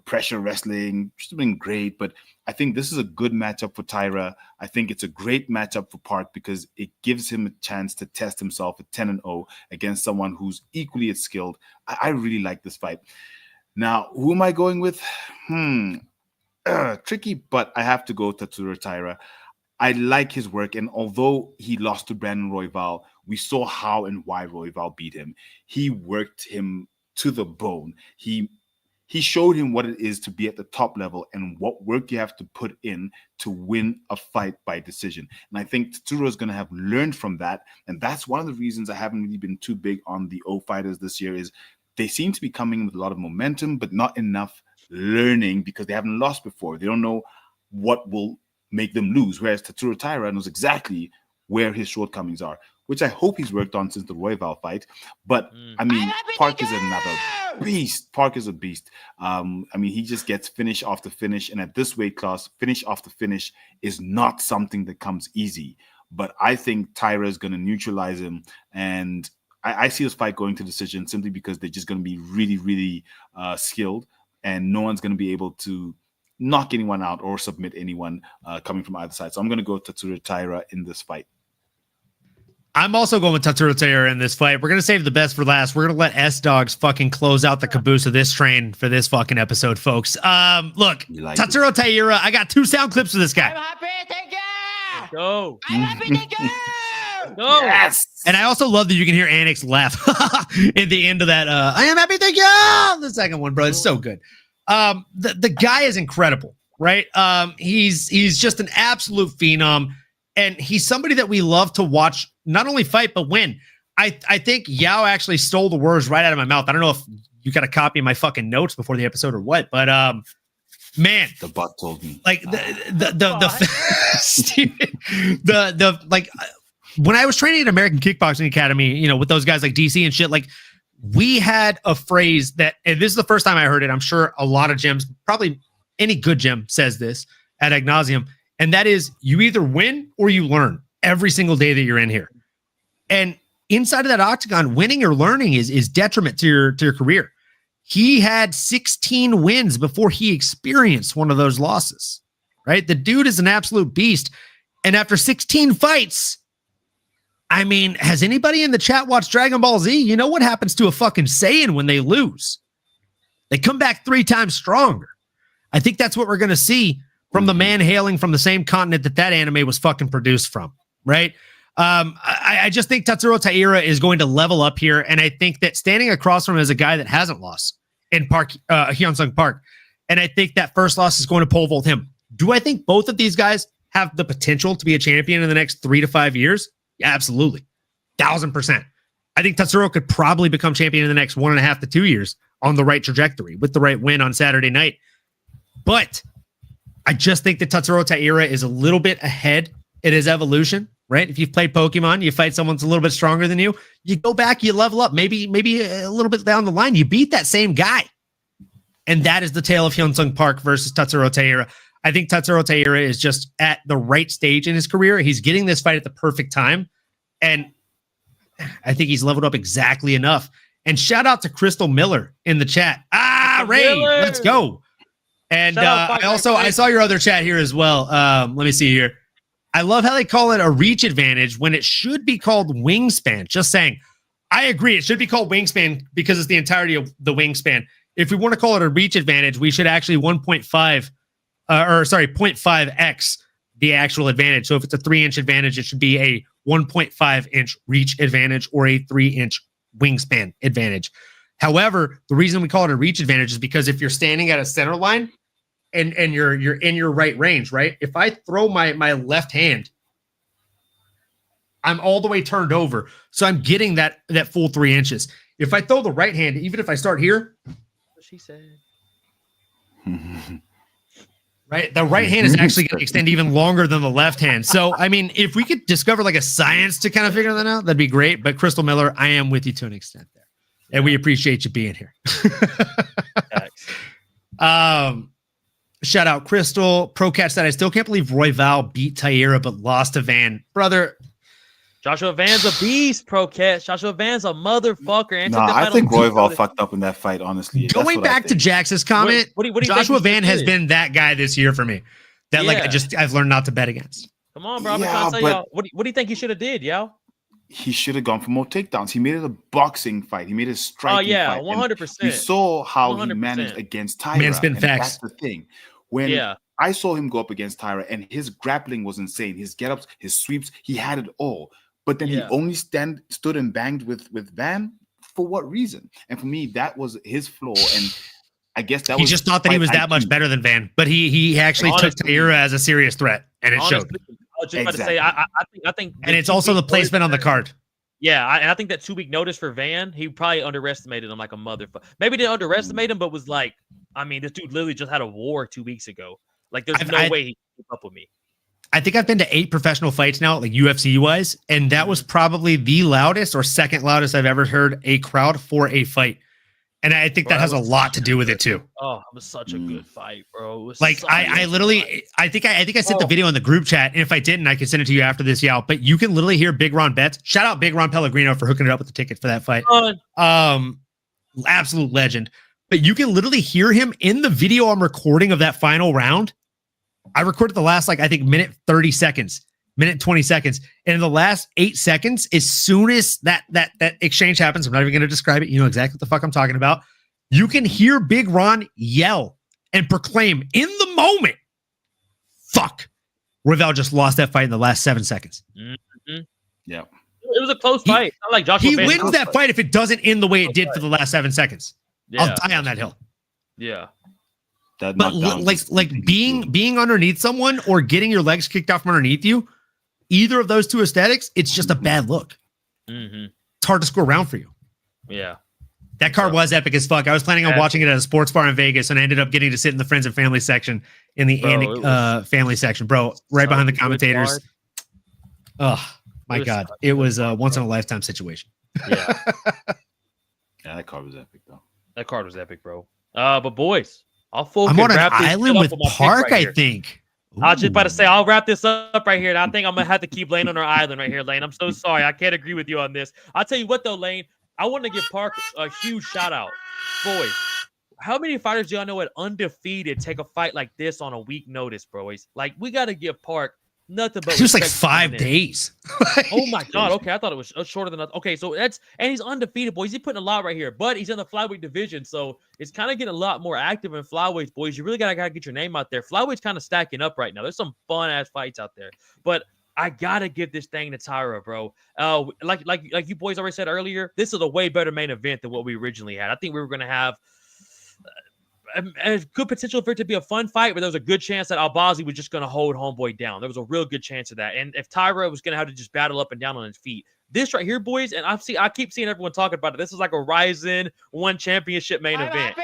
pressure wrestling, which has been great. But I think this is a good matchup for Taira. I think it's a great matchup for Park because it gives him a chance to test himself at 10-0 against someone who's equally as skilled. I really like this fight. Now, who am I going with? Tricky, but I have to go Tatsuro Taira. I like his work, and although he lost to Brandon Royval, we saw how and why Royval beat him. He worked him to the bone. He showed him what it is to be at the top level and what work you have to put in to win a fight by decision. And I think Tatsuro is going to have learned from that, and that's one of the reasons I haven't really been too big on the O fighters this year is they seem to be coming with a lot of momentum, but not enough learning because they haven't lost before. They don't know what will make them lose, whereas Tatsuro Taira knows exactly where his shortcomings are, which I hope he's worked on since the Royval fight. But I mean, Park is another beast. Park is a beast. I mean, he just gets finish after finish, and at this weight class, finish after finish is not something that comes easy. But I think Taira is going to neutralize him, and I see this fight going to decision simply because they're just going to be really, really skilled, and no one's going to be able to knock anyone out or submit anyone coming from either side. So I'm going to go Tatsuro Taira in this fight. I'm also going with Tatsuro Taira in this fight. We're going to save the best for last. We're going to let S-Dogs fucking close out the caboose of this train for this fucking episode, folks. Look, like Tatsuro Taira, I got 2 sound clips for this guy. I'm happy, thank you! Go. I'm happy, thank you! Go. Yes! And I also love that you can hear Annex laugh at the end of that. I am happy, thank you! The second one, bro. It's so good. The guy is incredible, right? He's just an absolute phenom, and he's somebody that we love to watch not only fight but win. I think Yao actually stole the words right out of my mouth. I don't know if you got a copy of my fucking notes before the episode or what, but man, the butt told me like when I was training at American Kickboxing Academy, you know, with those guys like DC and shit, like we had a phrase that, and this is the first time I heard it. I'm sure a lot of gyms, probably any good gym says this ad nauseum, and that is you either win or you learn every single day that you're in here. And inside of that octagon, winning or learning is detriment to your career. He had 16 wins before he experienced one of those losses, right? The dude is an absolute beast. And after 16 fights, I mean, has anybody in the chat watched Dragon Ball Z? You know what happens to a fucking Saiyan when they lose? They come back 3 times stronger. I think that's what we're going to see from the man hailing from the same continent that anime was fucking produced from, right? I just think Tatsuro Taira is going to level up here, and I think that standing across from him is a guy that hasn't lost in Hyun Sung Park, and I think that first loss is going to pole vault him. Do I think both of these guys have the potential to be a champion in the next 3 to 5 years? Yeah, absolutely. 1000%. I think Tatsuro could probably become champion in the next 1.5 to 2 years on the right trajectory with the right win on Saturday night. But I just think that Tatsuro Taira is a little bit ahead in his evolution, right? If you've played Pokemon, you fight someone that's a little bit stronger than you, you go back, you level up, maybe a little bit down the line, you beat that same guy. And that is the tale of Hyun Sung Park versus Tatsuro Taira. I think Tatsuro Taira is just at the right stage in his career. He's getting this fight at the perfect time. And I think he's leveled up exactly enough. And shout out to Crystal Miller in the chat. Ray, Miller. let's go. And I saw your other chat here as well. Let me see here. I love how they call it a reach advantage when it should be called wingspan. Just saying. I agree. It should be called wingspan because it's the entirety of the wingspan. If we want to call it a reach advantage, we should actually 0.5x the actual advantage. So if it's a 3-inch advantage, it should be a 1.5-inch reach advantage or a 3-inch wingspan advantage. However, the reason we call it a reach advantage is because if you're standing at a center line and you're in your right range, right? If I throw my left hand, I'm all the way turned over. So I'm getting that full 3 inches. If I throw the right hand, even if I start here, What she said. right, the right hand is actually going to extend even longer than the left hand. So, I mean, if we could discover like a science to kind of figure that out, that'd be great. But Crystal Miller, I am with you to an extent there. And we appreciate you being here. Shout out Crystal. Pro Catch that I still can't believe Royval beat Taira but lost to Van. Brother, Joshua Van's a beast, Pro Catch. Joshua Van's a motherfucker. I think Royval fucked up in that fight, honestly. Going back to Jax's comment, what do you Joshua think Van has been that guy this year for me. That I've learned not to bet against. Come on, bro. I'm trying to tell y'all. What do you think he should have did, yo? He should have gone for more takedowns. He made it a boxing fight. He made it a striking fight. 100%. We saw how 100%. He managed against Taira. That's the thing. When I saw him go up against Taira, and his grappling was insane. His get-ups, his sweeps, he had it all. But then he only stood and banged with Van. For what reason? And for me, that was his flaw. And I guess that he just thought that he was that much better than Van. But he actually took Taira as a serious threat, and it showed. I was just about to say, I think, and it's also the placement on the card. Yeah, and I think that 2-week notice for Van, he probably underestimated him like a motherfucker. Maybe didn't underestimate him, but was like, I mean, this dude literally just had a war 2 weeks ago. Like, there's no way he can keep up with me. I think I've been to 8 professional fights now, like UFC wise, and that was probably the loudest or second loudest I've ever heard a crowd for a fight. And I think that has a lot to do with it too. Oh, it was such a good fight, bro. Like I think I sent the video in the group chat, and if I didn't, I could send it to you after this, Yao. But you can literally hear Big Ron Betts. Shout out Big Ron Pellegrino for hooking it up with the ticket for that fight. Absolute legend. But you can literally hear him in the video I'm recording of that final round. I recorded the last, I think, minute 30 seconds, minute 20 seconds. And in the last 8 seconds, as soon as that exchange happens, I'm not even going to describe it. You know exactly what the fuck I'm talking about. You can hear Big Ron yell and proclaim in the moment, fuck. Royval just lost that fight in the last 7 seconds. Mm-hmm. Yeah. It was a close fight. Not like Joshua he Van wins that fight if it doesn't end the way it did for the last 7 seconds. Yeah. I'll die on that hill. Yeah. But like being underneath someone or getting your legs kicked out from underneath you, either of those two aesthetics, it's just a bad look. Mm-hmm. It's hard to score around for you. Yeah. That card was epic as fuck. I was planning on watching it at a sports bar in Vegas, and I ended up getting to sit in the friends and family section in the family section, bro, right behind the commentators. Oh my God. It was a once in a lifetime situation. Yeah. Yeah, that card was epic though. That card was epic, bro. But boys, I'm on an island with Park, I think. I was just about to say, I'll wrap this up right here. And I think I'm going to have to keep Lane on our island right here, Lane. I'm so sorry. I can't agree with you on this. I'll tell you what, though, Lane. I want to give Park a huge shout out. Boys, how many fighters do y'all know at undefeated take a fight like this on a week notice, boys? Like, we got to give Park nothing but just like 5 days. Oh my God. Okay. I thought it was shorter than that. Okay. So and he's undefeated, boys. He's putting a lot right here, but he's in the flyweight division. So it's kind of getting a lot more active in flyweights, boys. You really gotta get your name out there. Flyweight's kind of stacking up right now. There's some fun ass fights out there, but I gotta give this thing to Taira, bro. Like you boys already said earlier, this is a way better main event than what we originally had. I think we were gonna have a good potential for it to be a fun fight, but there was a good chance that Albazi was just going to hold homeboy down. There was a real good chance of that. And if Taira was going to have to just battle up and down on his feet, this right here, boys, and I keep seeing everyone talking about it. This is like a Ryzen 1 championship main event.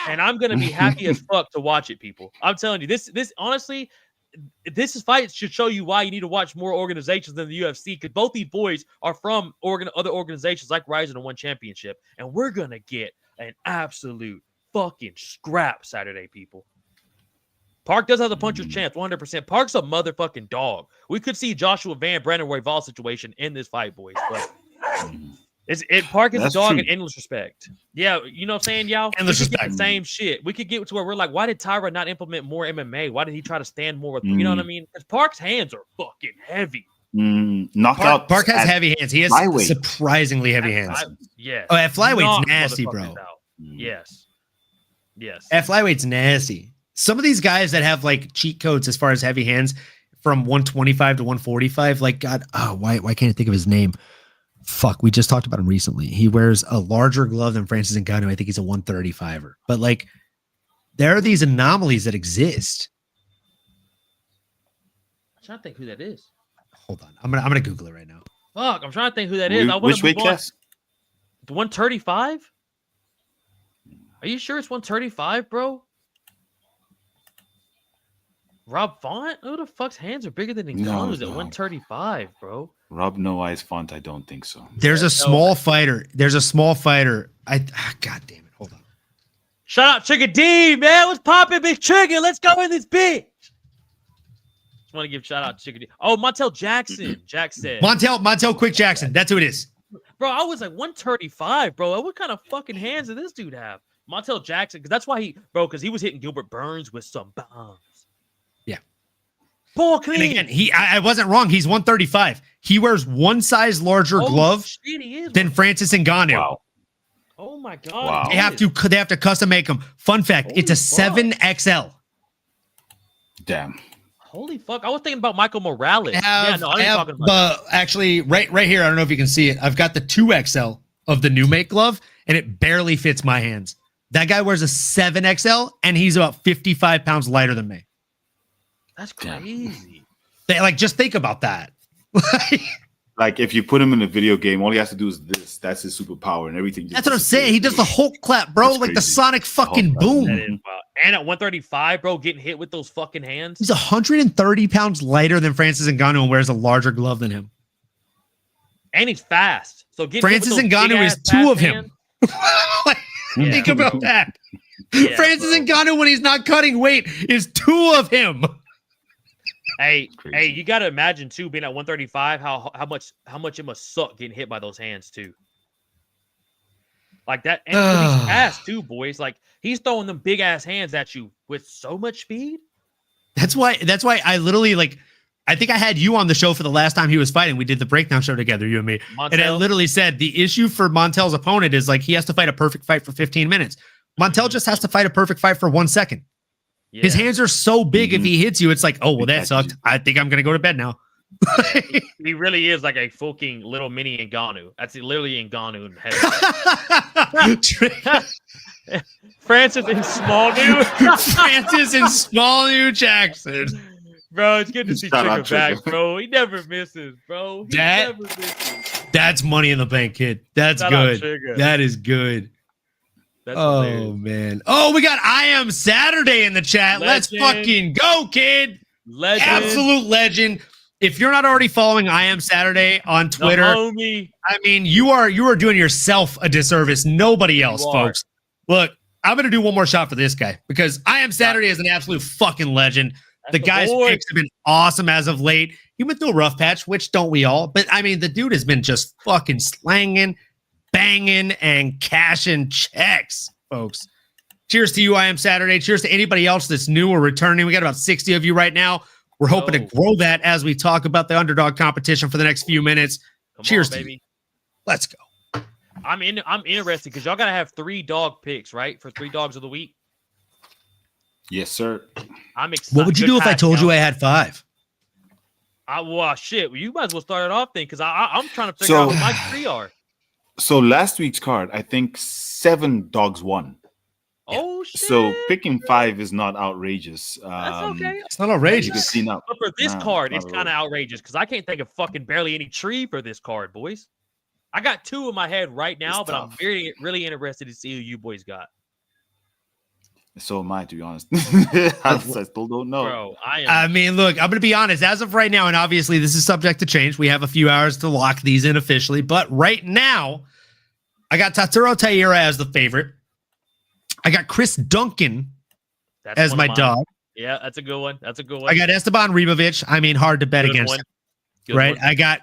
And I'm going to be happy as fuck to watch it, people. I'm telling you, this honestly, this fight should show you why you need to watch more organizations than the UFC, because both these boys are from other organizations like Ryzen 1 championship. And we're going to get an absolute fucking scrap Saturday, people. Park does have the puncher's chance, 100%. Park's a motherfucking dog. We could see Joshua Van, Brandon Royval situation in this fight, boys. But Park is a dog in endless respect. Yeah, you know what I'm saying, y'all? Endless respect. The same shit. We could get to where we're like, why did Taira not implement more MMA? Why did he try to stand more with, you know what I mean? Because Park's hands are fucking heavy. Knockout. Park has heavy hands. He has surprisingly heavy hands. Yeah. Oh, at flyweight's nasty, bro. Yes. At flyweight's nasty. Some of these guys that have like cheat codes as far as heavy hands from 125 to 145, like God, why can't I think of his name? Fuck, we just talked about him recently. He wears a larger glove than Francis Ngannou. I think he's a 135er. But like, there are these anomalies that exist. I'm trying to think who that is. Hold on, I'm gonna Google it right now. Fuck, I'm trying to think who that is. Which weight class? 135? Are you sure it's 135, bro? Rob Font? Who the fuck's hands are bigger than Ngannou's at 135, bro? Rob No Eyes Font? I don't think so. There's a small fighter. God damn it. Hold on. Shout out Trigger D, man. What's poppin', Big Trigger? Let's go in this bitch. Just want to give shout out to Trigger D. Oh, Montel Jackson. Jack said. Montel Quick Jackson. That's who it is. Bro, I was like 135, bro. What kind of fucking hands did this dude have? Montel Jackson, because that's why because he was hitting Gilbert Burns with some bombs. Ball clean. And again, I wasn't wrong. He's 135. He wears one size larger glove than Francis Ngannou. Wow. Oh my God. Wow. They have to custom make them. Fun fact, it's a 7XL. Damn. Holy fuck. I was thinking about Michael Morales. I didn't talking about actually right here. I don't know if you can see it. I've got the 2XL of the new make glove, and it barely fits my hands. That guy wears a 7XL, and he's about 55 pounds lighter than me. That's crazy. Just think about that. Like if you put him in a video game, all he has to do is this. That's his superpower, and everything. That's what I'm saying. He does the Hulk clap, bro. Like the Sonic fucking boom. And at 135, bro, getting hit with those fucking hands. He's 130 pounds lighter than Francis Ngannou and wears a larger glove than him. And he's fast. So Francis Ngannou is two of him. Think about that. Yeah, Francis Ngannou, when he's not cutting weight, is two of him. Hey, you got to imagine too, being at 135, how much it must suck getting hit by those hands too. Like that, and he's fast too, boys. Like he's throwing them big ass hands at you with so much speed. That's why I literally I think I had you on the show for the last time he was fighting. We did the breakdown show together, you and me. And I literally said the issue for Montel's opponent is he has to fight a perfect fight for 15 minutes. Montel just has to fight a perfect fight for 1 second. Yeah. His hands are so big, if he hits you, it's like, oh, well, that sucked. I think I'm going to go to bed now. He really is like a fucking little mini Ngannou. That's literally Ngannou in heaven. Francis in Smallview. Francis in Smallview Jackson. Bro, it's good to see Trigger back, bro. He never misses, bro. Never misses. That's money in the bank, kid. That's good. That is good. That's hilarious. Man. Oh, we got I Am Saturday in the chat. Let's fucking go, kid. Legend. Absolute legend. If you're not already following I Am Saturday on Twitter, homie. I mean, you are doing yourself a disservice. Nobody else, folks. Look, I'm going to do one more shot for this guy because I Am Saturday is an absolute fucking legend. The guy's picks have been awesome as of late. He went through a rough patch, which don't we all? But I mean, the dude has been just fucking slanging, banging, and cashing checks, folks. Cheers to you, I Am Saturday. Cheers to anybody else that's new or returning. We got about 60 of you right now. We're hoping to grow that as we talk about the underdog competition for the next few minutes. Cheers, baby. You. Let's go. I'm interested because y'all gotta have 3 dog picks, right? For 3 dogs of the week. Yes, sir. I'm excited. What would you do if I told you I had 5? Shit. Well, you might as well start it off then, because I'm trying to figure out what my 3 are. So last week's card, I think 7 dogs won. Oh shit! So picking 5 is not outrageous. That's okay. It's not outrageous. But for this card, it's kind of outrageous because I can't think of fucking barely any tree for this card, boys. I got 2 in my head right now, but I'm really interested to see who you boys got. So am I, to be honest. I still don't know. Bro, I mean, look, I'm going to be honest. As of right now, and obviously this is subject to change. We have a few hours to lock these in officially. But right now, I got Tatsuro Taira as the favorite. I got Chris Duncan as my dog. Yeah, that's a good one. That's a good one. I got Esteban Ribovic. I mean, hard to bet Good against. one. Good Right. one. I got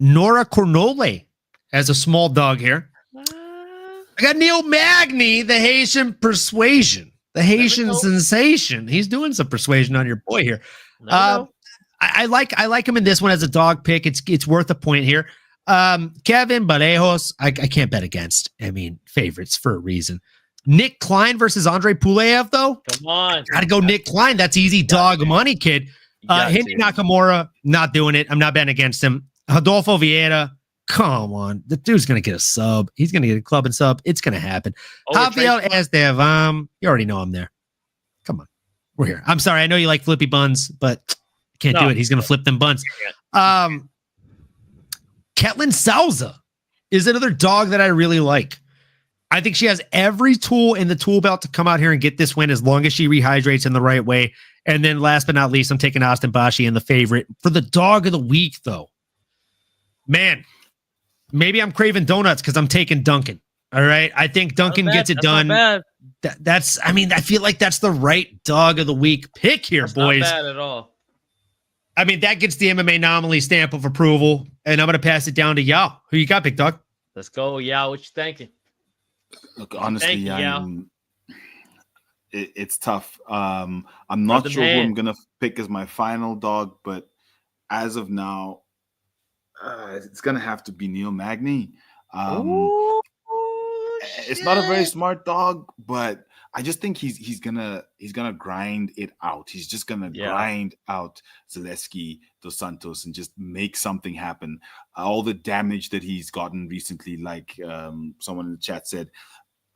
Nora Cornole as a small dog here. I got Neil Magny, the Haitian persuasion, the Haitian sensation. He's doing some persuasion on your boy here. I like him in this one as a dog pick. It's worth a point here. Kevin Barejos, I can't bet against. I mean, favorites for a reason. Nick Klein versus Andre Pulev, though. Come on. Gotta go Nick Klein. That's easy dog money, kid. Hindi Nakamura, not doing it. I'm not betting against him. Rodolfo Vieira, come on. The dude's going to get a sub. He's going to get a club and sub. It's going to happen. Javier Estevam, you already know I'm there. Come on. We're here. I'm sorry. I know you like flippy buns, but can't do it. He's going to flip them buns. Ketlin Souza is another dog that I really like. I think she has every tool in the tool belt to come out here and get this win as long as she rehydrates in the right way. And then last but not least, I'm taking Austin Bashi in the favorite for the dog of the week, though. Man, maybe I'm craving donuts because I'm taking Duncan. All right. I think Duncan gets it done. That's, I mean, I feel like that's the right dog of the week pick here, boys. Not bad at all. I mean, that gets the MMA anomaly stamp of approval. And I'm going to pass it down to Yao. Who you got, big dog? Let's go, Yao. What you thinking? Look, honestly, it's tough. I'm For not the sure who man. I'm gonna pick as my final dog, but as of now, it's gonna have to be Neil Magny. It's not a very smart dog, but I just think he's gonna grind it out. He's just gonna grind out Zaleski dos Santos and just make something happen. All the damage that he's gotten recently, like someone in the chat said,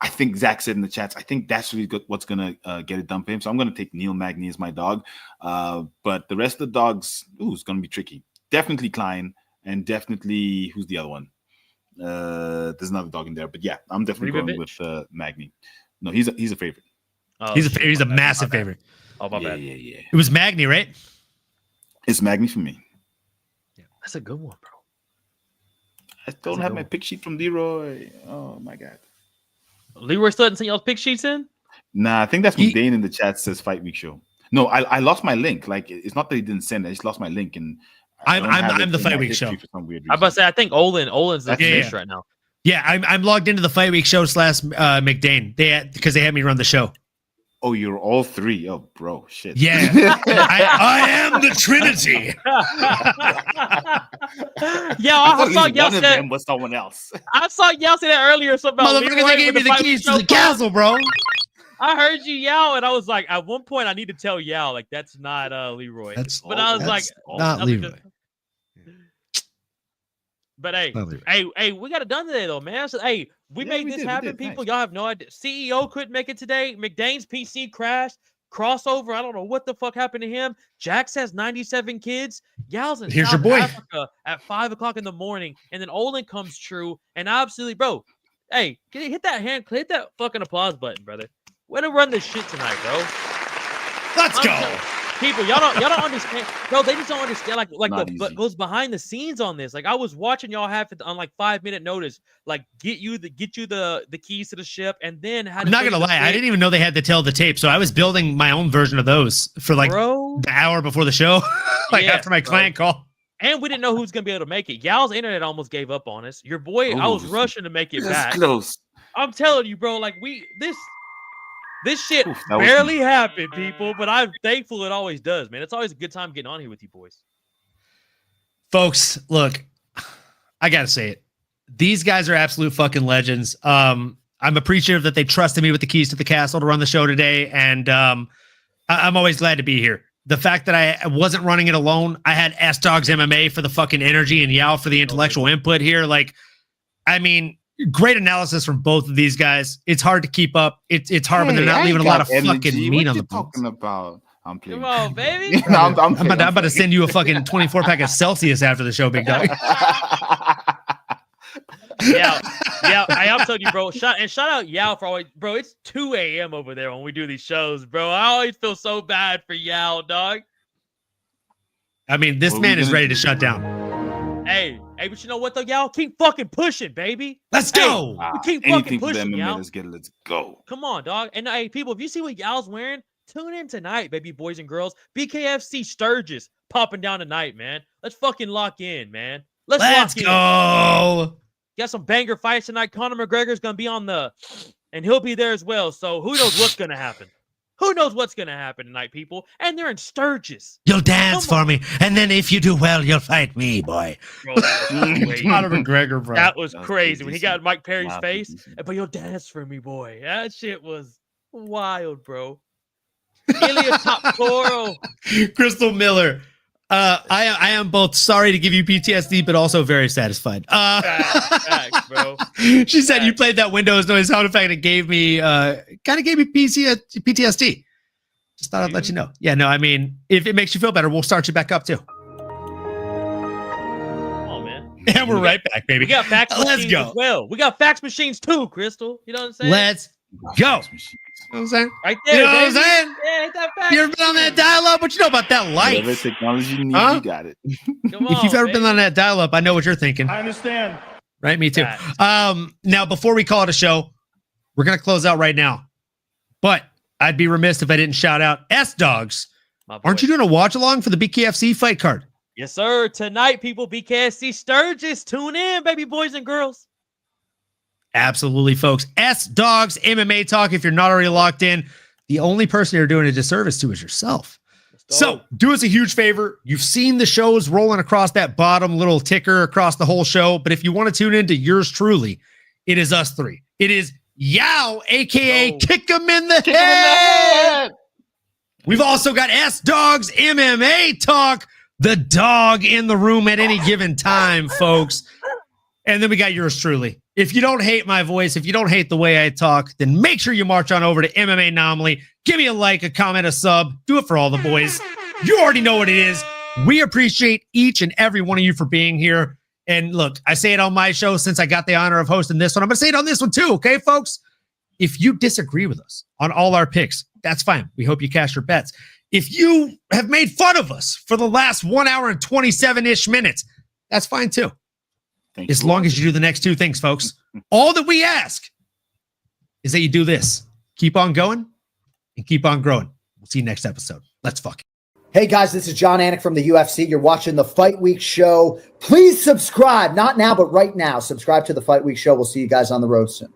I think Zach said in the chats, I think that's really good, what's gonna get it done for him. So I'm gonna take Neil Magny as my dog. But the rest of the dogs, it's gonna be tricky. Definitely Klein, and definitely who's the other one? There's another dog in there, but yeah, I'm definitely going with Magny. No, he's a favorite. Oh, He's a massive favorite. Oh, my bad. Yeah. It was Magny, right? It's Magny for me. Yeah, that's a good one, bro. I don't have my pick sheet from Leroy. Oh my god. Leroy still hasn't sent y'all's pick sheets in? Nah, I think that's when Dane in the chat says Fight Week Show. No, I lost my link. Like, it's not that he didn't send it. I just lost my link, and I'm the Fight Week Show. For some weird reason. I'm about to say, I think Olin's the fish right now. Yeah, I'm logged into the Fight Week Show / McDane. Because they had me run the show. Oh, you're all three. Oh, bro, shit. Yeah, I am the Trinity. Yeah, I saw y'all one of them was someone else. I saw y'all say that earlier. Something about Motherfucker, Leroy they gave me with the Fight keys Week to the Show castle, bro. I heard you yell, and I was like, at one point, I need to tell Yao, like, that's not Leroy. I was like, not Leroy. But hey, we got it done today, though, man. So, hey, we made this happen, people. Nice. Y'all have no idea. CEO couldn't make it today. McDane's PC crashed. Crossover. I don't know what the fuck happened to him. Jax has 97 kids. Yao's in South Africa at 5 o'clock in the morning, and then Olin comes true, and absolutely, bro. Hey, hit that fucking applause button, brother. Way to run this shit tonight, bro. Let's go. People, y'all don't understand. Bro, they just don't understand like what goes behind the scenes on this. Like, I was watching y'all have it on like 5-minute notice, like get you the keys to the ship, and then I'm not gonna lie, I didn't even know they had to tell the tape, so I was building my own version of those for like the hour before the show, after my client call. And we didn't know who's gonna be able to make it. Yao's internet almost gave up on us. Your boy, I was rushing to make it back. Close. I'm telling you, bro. Like this shit barely happened, people, but I'm thankful it always does, man. It's always a good time getting on here with you boys. Folks, look, I got to say it. These guys are absolute fucking legends. I'm appreciative that they trusted me with the keys to the castle to run the show today, and I'm always glad to be here. The fact that I wasn't running it alone, I had S-Dogs MMA for the fucking energy and Yao for the intellectual input here. Like, I mean, great analysis from both of these guys. It's hard to keep up. It's hard when they're not leaving a lot of fucking meat on the bones. Talking about? I'm playing. Come on, baby. I'm about to send you a fucking 24-pack of Celsius after the show, big dog. Yeah, I'm telling you, bro. Shout out Yao for always, bro. It's 2 a.m. over there when we do these shows, bro. I always feel so bad for Yao, dog. I mean, this man is ready to shut down. Hey, but you know what though, Yao? Keep fucking pushing, baby. Let's go. Keep fucking pushing, Yao. Let's go. Come on, dog. And hey, people, if you see what Yao's wearing, Tune in tonight, baby boys and girls. BKFC Sturgis popping down tonight, man. Let's fucking lock in, man. Let's go. Got some banger fights tonight. Conor McGregor's gonna be and he'll be there as well. So who knows what's gonna happen? Who knows what's gonna happen tonight, people? And they're in Sturgis. You'll dance for me, and then if you do well, you'll fight me, boy. Bro, Conor McGregor, bro. That was crazy when he got Mike Perry's face. But you'll dance for me, boy. That shit was wild, bro. Ilya Tatsuro. Crystal Miller. I am both sorry to give you PTSD, but also very satisfied. Facts, bro. She said you played that Windows noise sound effect. It gave me PTSD. Just thought I'd let you know. Yeah, no, I mean, if it makes you feel better, we'll start you back up too. Oh man. And we're right back, baby. We got fax machines Let's go. as well. We got fax machines too, Crystal. You know what I'm saying? Let's go. You know what I'm saying? Right there. You know what I'm baby. saying? Yeah, hit that fax You ever been on that dial-up? What you know about that Whatever life? technology you need, you got it. Come If you've on, ever been baby. on that dial-up, I know what you're thinking. I understand. Right? Me too. Facts. Now, before we call it a show, we're going to close out right now. But I'd be remiss if I didn't shout out S-Dogs. My boy. Aren't you doing a watch-along for the BKFC fight card? Yes, sir. Tonight, people, BKSC Sturgis. Tune in, baby boys and girls. Absolutely, folks. S-Dogs MMA Talk. If you're not already locked in, the only person you're doing a disservice to is yourself. So do us a huge favor. You've seen the shows rolling across that bottom little ticker across the whole show. But if you want to tune into yours truly, it is us three. It is Yao, a.k.a. Kick 'em in the head. We've also got S-Dogs MMA Talk, the dog in the room at any given time, folks. And then we got yours truly. If you don't hate my voice, if you don't hate the way I talk, then make sure you march on over to MMA Anomaly. Give me a like, a comment, a sub. Do it for all the boys. You already know what it is. We appreciate each and every one of you for being here. And look, I say it on my show since I got the honor of hosting this one. I'm going to say it on this one too, okay, folks? If you disagree with us on all our picks, that's fine. We hope you cash your bets. If you have made fun of us for the last 1 hour and 27-ish minutes, that's fine too. As long as you do the next two things, folks. All that we ask is that you do this. Keep on going and keep on growing. We'll see you next episode. Let's fuck it. Hey guys, this is John Anik from the UFC. You're watching the Fight Week Show. Please subscribe. Not now, but right now. Subscribe to the Fight Week Show. We'll see you guys on the road soon.